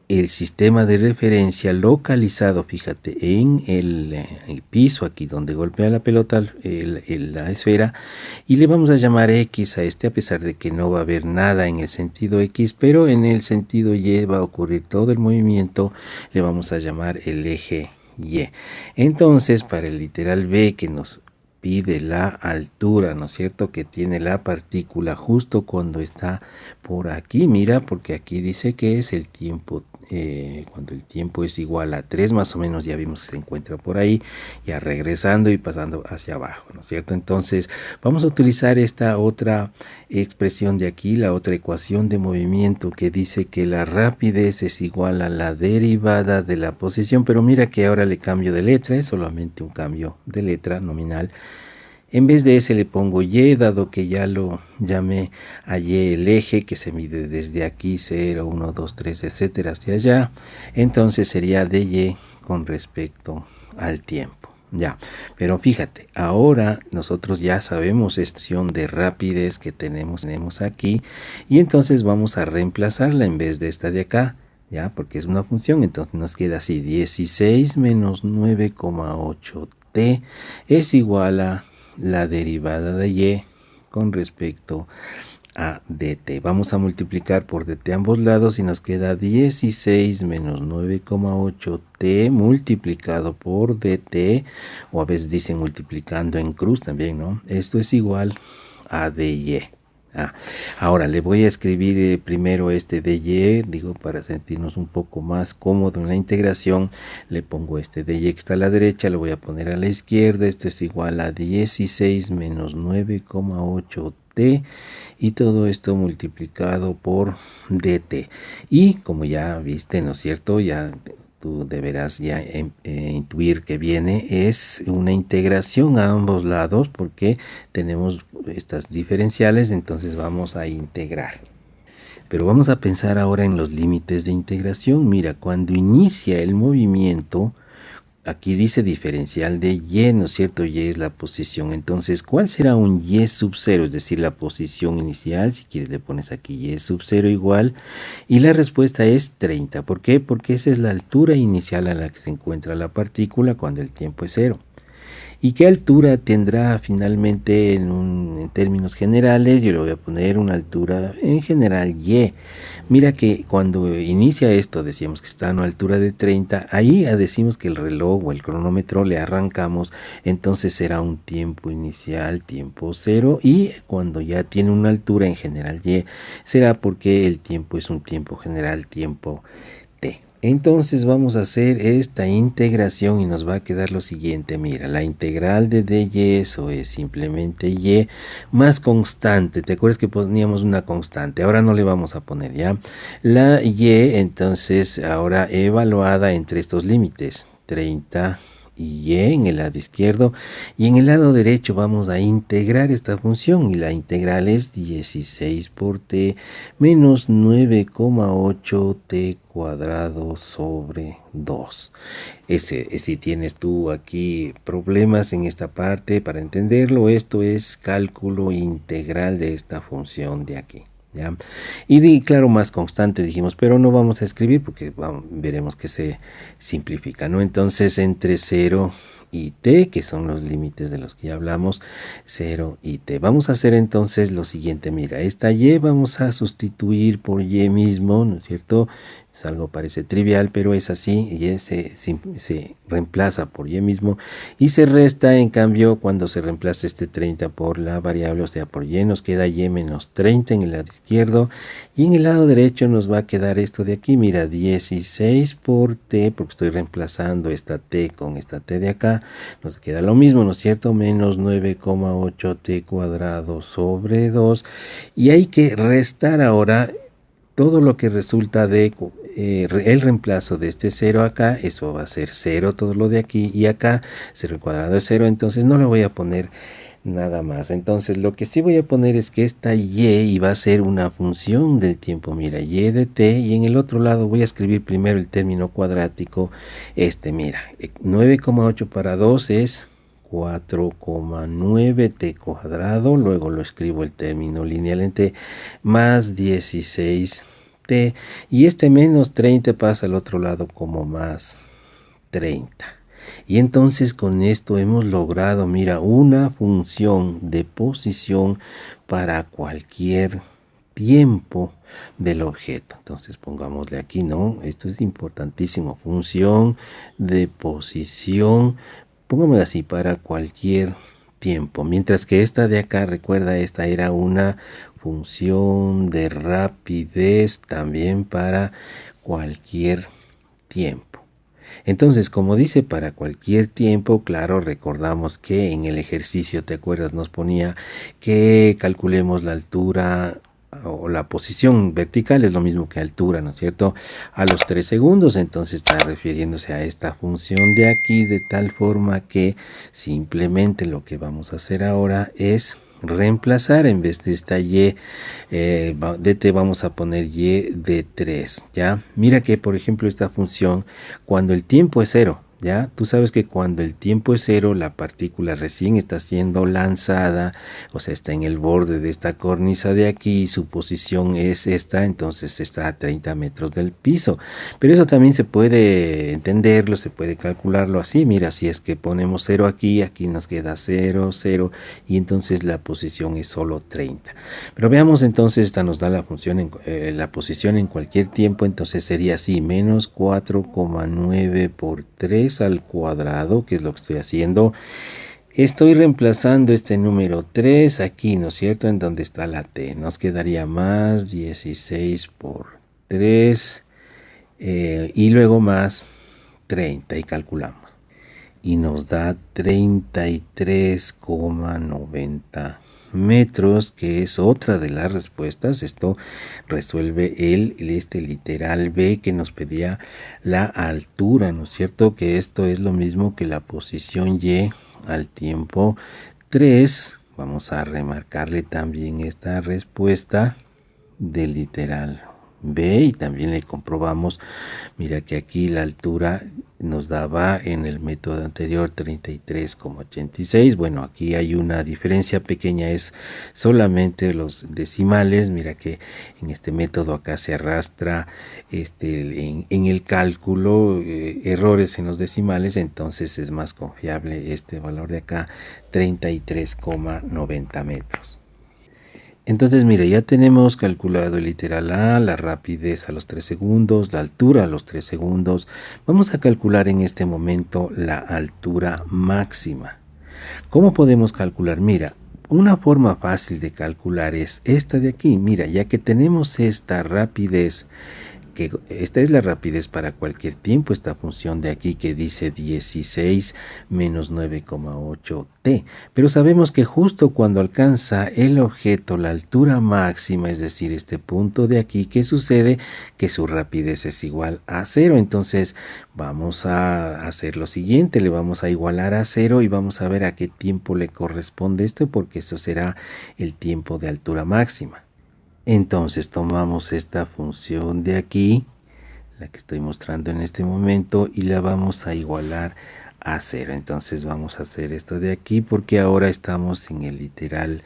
el sistema de referencia localizado, fíjate, en el piso, aquí donde golpea la pelota la esfera, y le vamos a llamar X a este, a pesar de que no va a haber nada en el sentido X, pero en el sentido Y va a ocurrir todo el movimiento, le vamos a llamar el eje Y. Entonces, para el literal B, que nos pide la altura, ¿no es cierto?, que tiene la partícula justo cuando está por aquí, mira, porque aquí dice que es el tiempo, cuando el tiempo es igual a 3, más o menos ya vimos que se encuentra por ahí, ya regresando y pasando hacia abajo, ¿no es cierto? Entonces vamos a utilizar esta otra expresión de aquí, la otra ecuación de movimiento que dice que la rapidez es igual a la derivada de la posición, pero mira que ahora le cambio de letra, es solamente un cambio de letra nominal. En vez de S le pongo Y, dado que ya lo llamé a Y el eje que se mide desde aquí 0, 1, 2, 3, etcétera, hacia allá. Entonces sería dy con respecto al tiempo. Ya, pero fíjate, ahora nosotros ya sabemos esta función de rapidez que tenemos aquí y entonces vamos a reemplazarla en vez de esta de acá, ya, porque es una función, entonces nos queda así, 16 menos 9,8t es igual a la derivada de y con respecto a dt. Vamos a multiplicar por dt ambos lados y nos queda 16 menos 9,8t multiplicado por dt, o a veces dicen multiplicando en cruz también, ¿no? Esto es igual a dy. Ahora le voy a escribir primero este dy, digo, para sentirnos un poco más cómodo en la integración. Le pongo este dy que está a la derecha, lo voy a poner a la izquierda. Esto es igual a 16 menos 9,8t y todo esto multiplicado por dt. Y como ya viste, ¿no es cierto? Ya tú deberás ya intuir que viene es una integración a ambos lados porque tenemos estas diferenciales, entonces vamos a integrar. Pero vamos a pensar ahora en los límites de integración. Mira, cuando inicia el movimiento, aquí dice diferencial de y, ¿no es cierto? Y es la posición. Entonces, ¿cuál será un y sub 0? Es decir, la posición inicial. Si quieres le pones aquí y sub 0 igual. Y la respuesta es 30. ¿Por qué? Porque esa es la altura inicial a la que se encuentra la partícula cuando el tiempo es 0. ¿Y qué altura tendrá finalmente en términos generales? Yo le voy a poner una altura en general y. Mira que cuando inicia esto decíamos que está a una altura de 30, ahí decimos que el reloj o el cronómetro le arrancamos, entonces será un tiempo inicial, tiempo 0, y cuando ya tiene una altura en general y, será porque el tiempo es un tiempo general, tiempo t. Entonces vamos a hacer esta integración y nos va a quedar lo siguiente. Mira, la integral de dy, eso es simplemente y más constante. ¿Te acuerdas que poníamos una constante? Ahora no le vamos a poner ya. La y entonces ahora evaluada entre estos límites. 30 y en el lado izquierdo, y en el lado derecho vamos a integrar esta función, y la integral es 16 por t menos 9,8t cuadrado sobre 2. Si tienes tú aquí problemas en esta parte para entenderlo, esto es cálculo integral de esta función de aquí. ¿Ya? Y claro, más constante dijimos, pero no vamos a escribir porque veremos que se simplifica, ¿no? Entonces entre 0 y t, que son los límites de los que ya hablamos, 0 y t. Vamos a hacer entonces lo siguiente, mira, esta y vamos a sustituir por y mismo, ¿no es cierto? Es algo parece trivial, pero es así, y se reemplaza por y mismo y se resta, en cambio, cuando se reemplaza este 30 por la variable, o sea, por y, nos queda y menos 30 en el lado izquierdo, y en el lado derecho nos va a quedar esto de aquí, mira, 16 por t, porque estoy reemplazando esta t con esta t de acá, nos queda lo mismo, ¿no es cierto? Menos 9,8t cuadrado sobre 2, y hay que restar ahora todo lo que resulta de el reemplazo de este 0 acá, eso va a ser 0 todo lo de aquí, y acá 0 al cuadrado es 0, entonces no le voy a poner nada más. Entonces lo que sí voy a poner es que esta y va a ser una función del tiempo, mira, y de t, y en el otro lado voy a escribir primero el término cuadrático, mira, 9,8 para 2 es 4,9t cuadrado, luego lo escribo el término lineal en t, más 16t, y menos 30 pasa al otro lado como más 30. Y entonces con esto hemos logrado, mira, una función de posición para cualquier tiempo del objeto. Entonces pongámosle aquí, ¿no? Esto es importantísimo, función de posición, pongámosle así, para cualquier tiempo. Mientras que esta de acá, recuerda, esta era una función de rapidez también para cualquier tiempo. Entonces, como dice para cualquier tiempo, claro, recordamos que en el ejercicio, ¿te acuerdas? Nos ponía que calculemos la altura o la posición vertical, es lo mismo que altura, ¿no es cierto? A los 3 segundos, entonces está refiriéndose a esta función de aquí, de tal forma que simplemente lo que vamos a hacer ahora es reemplazar, en vez de esta y de t vamos a poner y de 3, ¿ya? Mira que, por ejemplo, esta función, cuando el tiempo es 0, ¿Ya? Tú sabes que cuando el tiempo es cero, la partícula recién está siendo lanzada, o sea, está en el borde de esta cornisa de aquí, su posición es esta, entonces está a 30 metros del piso. Pero eso también se puede entenderlo, se puede calcularlo así. Mira, si es que ponemos cero aquí, aquí nos queda 0, 0, y entonces la posición es solo 30. Pero veamos entonces, esta nos da la función la posición en cualquier tiempo, entonces sería así, menos 4,9 por 3 al cuadrado, que es lo que estoy haciendo. Estoy reemplazando este número 3 aquí, ¿no es cierto? En donde está la t. Nos quedaría más 16 por 3 y luego más 30 y calculamos. Y nos da 33,90 metros, que es otra de las respuestas. Esto resuelve este literal B que nos pedía la altura, ¿no es cierto? Que esto es lo mismo que la posición Y al tiempo 3. Vamos a remarcarle también esta respuesta del literal B y también le comprobamos, mira que aquí la altura nos daba en el método anterior 33,86. Bueno, aquí hay una diferencia pequeña, es solamente los decimales. Mira que en este método acá se arrastra en el cálculo errores en los decimales, entonces es más confiable este valor de acá, 33,90 metros. Entonces, mire, ya tenemos calculado el literal A, la rapidez a los 3 segundos, la altura a los 3 segundos. Vamos a calcular en este momento la altura máxima. ¿Cómo podemos calcular? Mira, una forma fácil de calcular es esta de aquí. Mira, ya que tenemos esta rapidez, que esta es la rapidez para cualquier tiempo, esta función de aquí que dice 16 menos 9,8 t, pero sabemos que justo cuando alcanza el objeto la altura máxima, es decir, este punto de aquí, ¿qué sucede? Que su rapidez es igual a 0. Entonces vamos a hacer lo siguiente, le vamos a igualar a 0 y vamos a ver a qué tiempo le corresponde esto, porque eso será el tiempo de altura máxima. Entonces tomamos esta función de aquí, la que estoy mostrando en este momento, y la vamos a igualar a 0. Entonces vamos a hacer esto de aquí porque ahora estamos en el literal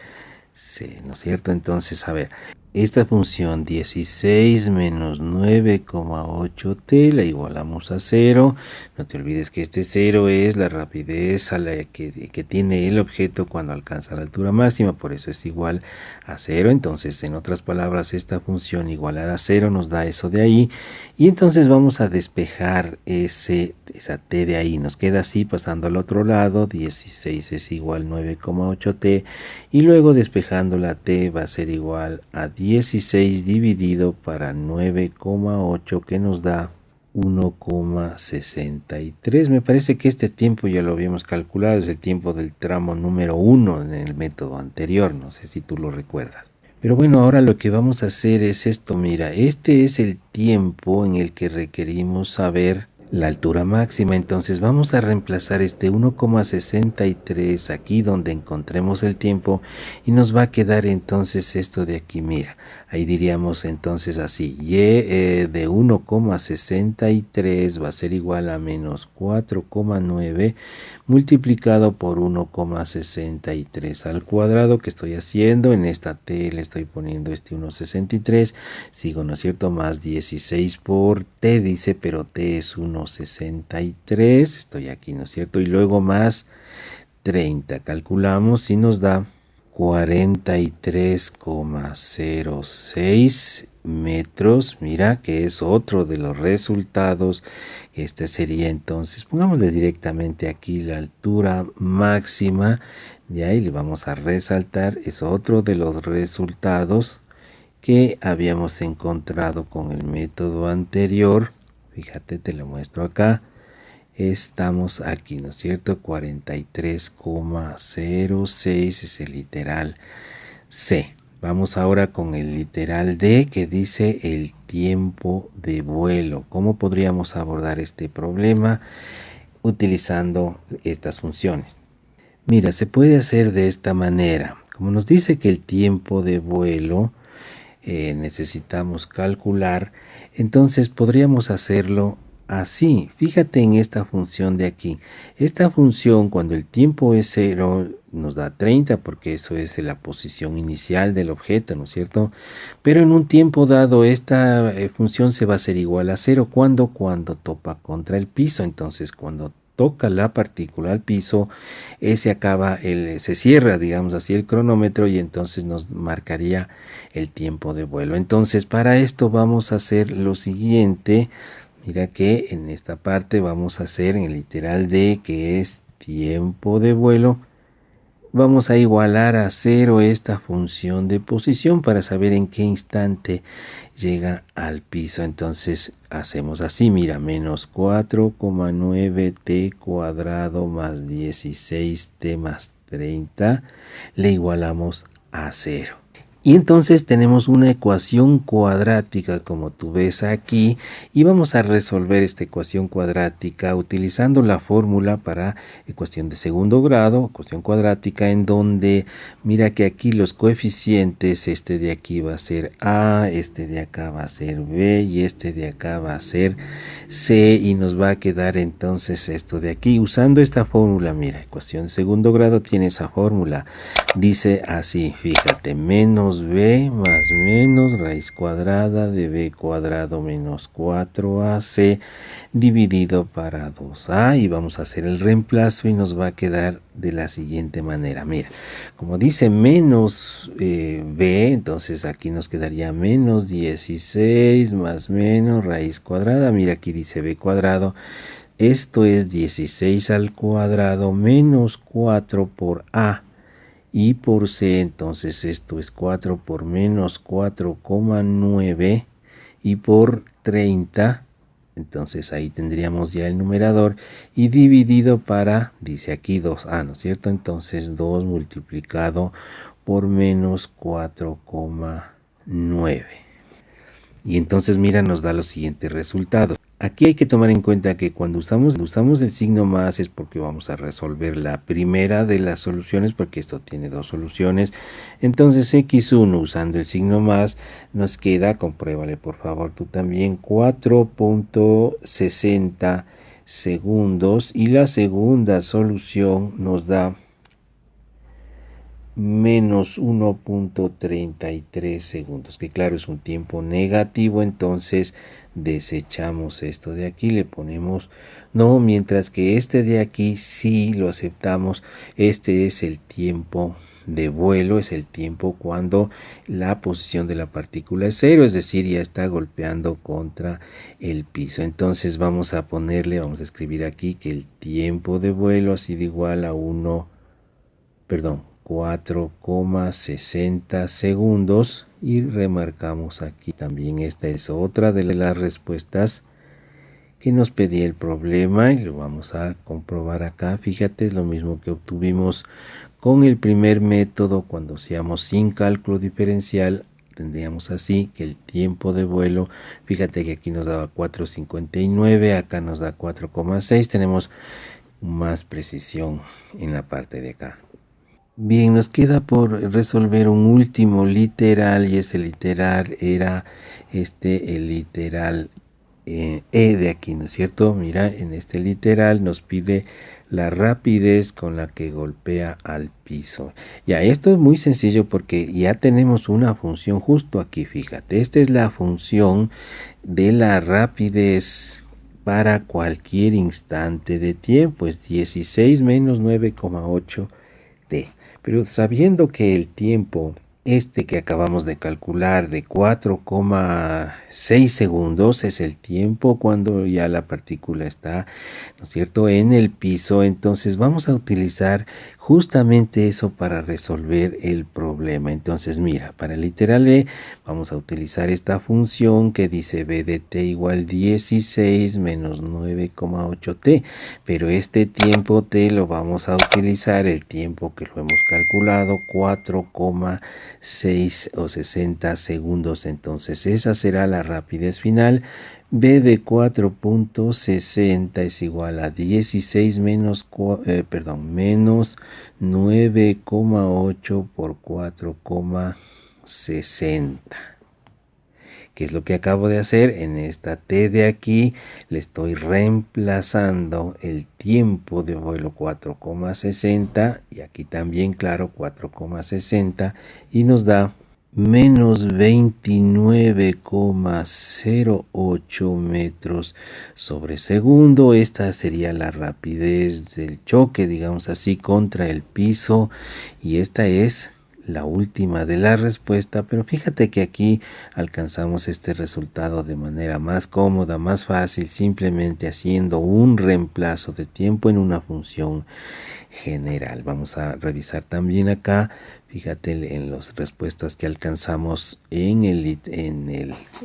C, ¿no es cierto? Entonces, a ver, esta función 16 menos 9,8 t la igualamos a 0. No te olvides que este 0 es la rapidez a la que tiene el objeto cuando alcanza la altura máxima, por eso es igual a 0. Entonces, en otras palabras, esta función igualada a 0 nos da eso de ahí. Y entonces vamos a despejar esa t de ahí. Nos queda así pasando al otro lado. 16 es igual a 9,8 t. Y luego despejando la t va a ser igual a 16 dividido para 9,8 que nos da 1,63. Me parece que este tiempo ya lo habíamos calculado, es el tiempo del tramo número 1 en el método anterior, no sé si tú lo recuerdas. Pero bueno, ahora lo que vamos a hacer es esto, mira, este es el tiempo en el que requerimos saber la altura máxima, entonces vamos a reemplazar este 1,63 aquí donde encontremos el tiempo y nos va a quedar entonces esto de aquí, mira, ahí diríamos entonces así, y de 1,63 va a ser igual a menos 4,9 multiplicado por 1,63 al cuadrado, que estoy haciendo, en esta t le estoy poniendo este 1,63, sigo, ¿no es cierto?, más 16 por t dice, pero t es 1,63, estoy aquí, ¿no es cierto?, y luego más 30, calculamos y nos da 43,06 metros. Mira que es otro de los resultados. Este sería entonces, pongámosle directamente aquí la altura máxima, ya, y le vamos a resaltar, es otro de los resultados que habíamos encontrado con el método anterior. Fíjate, te lo muestro acá. Estamos aquí, ¿no es cierto? 43,06 es el literal C. Vamos ahora con el literal D, que dice el tiempo de vuelo. ¿Cómo podríamos abordar este problema utilizando estas funciones? Mira, se puede hacer de esta manera. Como nos dice que el tiempo de vuelo necesitamos calcular, entonces podríamos hacerlo así. Fíjate en esta función de aquí. Esta función, cuando el tiempo es 0, nos da 30 porque eso es la posición inicial del objeto, ¿no es cierto? Pero en un tiempo dado esta función se va a hacer igual a 0. ¿Cuándo? Cuando topa contra el piso. Entonces, cuando toca la partícula al piso, se cierra, digamos así, el cronómetro y entonces nos marcaría el tiempo de vuelo. Entonces, para esto vamos a hacer lo siguiente. Mira que en esta parte vamos a hacer en el literal de que es tiempo de vuelo. Vamos a igualar a 0 esta función de posición para saber en qué instante llega al piso. Entonces hacemos así, mira, menos 4,9t cuadrado más 16t más 30 le igualamos a 0. Y entonces tenemos una ecuación cuadrática como tú ves aquí y vamos a resolver esta ecuación cuadrática utilizando la fórmula para ecuación de segundo grado, ecuación cuadrática, en donde mira que aquí los coeficientes, este de aquí va a ser A, este de acá va a ser B y este de acá va a ser C y nos va a quedar entonces esto de aquí. Usando esta fórmula, mira, ecuación de segundo grado tiene esa fórmula. Dice así, fíjate, menos b más menos raíz cuadrada de b cuadrado menos 4ac dividido para 2a y vamos a hacer el reemplazo y nos va a quedar de la siguiente manera. Mira, como dice menos b, entonces aquí nos quedaría menos 16 más menos raíz cuadrada. Mira, aquí dice b cuadrado. Esto es 16 al cuadrado menos 4 por a. Y por c, entonces esto es 4 por menos 4,9 y por 30, entonces ahí tendríamos ya el numerador y dividido para, dice aquí 2a, ¿no es cierto? Entonces 2 multiplicado por menos 4,9. Y entonces mira, nos da los siguientes resultados. Aquí hay que tomar en cuenta que cuando usamos el signo más es porque vamos a resolver la primera de las soluciones, porque esto tiene dos soluciones. Entonces x1 usando el signo más nos queda, compruébale por favor tú también, 4.60 segundos y la segunda solución nos da menos 1.33 segundos, que claro es un tiempo negativo, entonces desechamos esto de aquí, le ponemos no, mientras que este de aquí sí lo aceptamos. Este es el tiempo de vuelo, es el tiempo cuando la posición de la partícula es 0, es decir, ya está golpeando contra el piso. Entonces vamos a escribir aquí que el tiempo de vuelo ha sido igual a 4,60 segundos y remarcamos aquí también. Esta es otra de las respuestas que nos pedía el problema y lo vamos a comprobar acá. Fíjate, es lo mismo que obtuvimos con el primer método cuando hacíamos sin cálculo diferencial. Tendríamos así que el tiempo de vuelo, fíjate que aquí nos daba 4,59, acá nos da 4,6, tenemos más precisión en la parte de acá. Bien, nos queda por resolver un último literal y ese literal era el literal E de aquí, ¿no es cierto? Mira, en este literal nos pide la rapidez con la que golpea al piso. Ya, esto es muy sencillo porque ya tenemos una función justo aquí, fíjate. Esta es la función de la rapidez para cualquier instante de tiempo, es 16 menos 9,8 t. Pero sabiendo que el tiempo que acabamos de calcular de 4,6 segundos es el tiempo cuando ya la partícula está, ¿no es cierto?, en el piso, entonces vamos a utilizar justamente eso para resolver el problema. Entonces mira, para el literal E vamos a utilizar esta función que dice b de t igual 16 menos 9,8t, pero este tiempo t lo vamos a utilizar, el tiempo que lo hemos calculado, 4,6 o 60 segundos. Entonces esa será la rapidez final. B de 4.60 es igual a 16 menos 9,8 por 4,60, ¿Qué es lo que acabo de hacer? En esta T de aquí le estoy reemplazando el tiempo de vuelo 4,60 y aquí también, claro, 4,60 y nos da menos 29,08 metros sobre segundo. Esta sería la rapidez del choque, digamos así, contra el piso, y esta es la última de la respuesta. Pero fíjate que aquí alcanzamos este resultado de manera más cómoda, más fácil, simplemente haciendo un reemplazo de tiempo en una función general. Vamos a revisar también acá. Fíjate en las respuestas que alcanzamos en el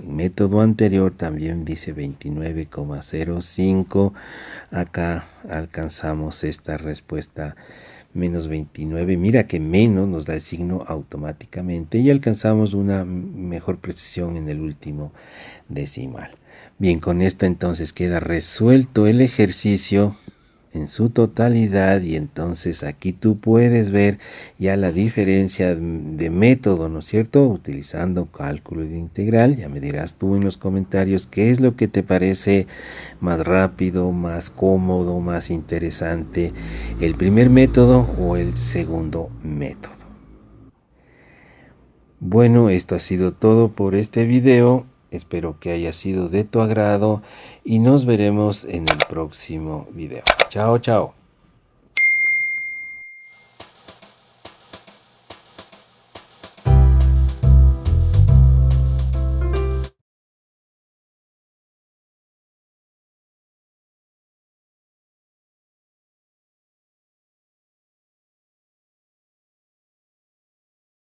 método anterior, también dice 29,05. Acá alcanzamos esta respuesta menos 29. Mira que menos nos da el signo automáticamente y alcanzamos una mejor precisión en el último decimal. Bien, con esto entonces queda resuelto el ejercicio en su totalidad, y entonces aquí tú puedes ver ya la diferencia de método, ¿no es cierto? Utilizando cálculo de integral. Ya me dirás tú en los comentarios qué es lo que te parece más rápido, más cómodo, más interesante, el primer método o el segundo método. Bueno, esto ha sido todo por este video. Espero que haya sido de tu agrado y nos veremos en el próximo video. Chao, chao.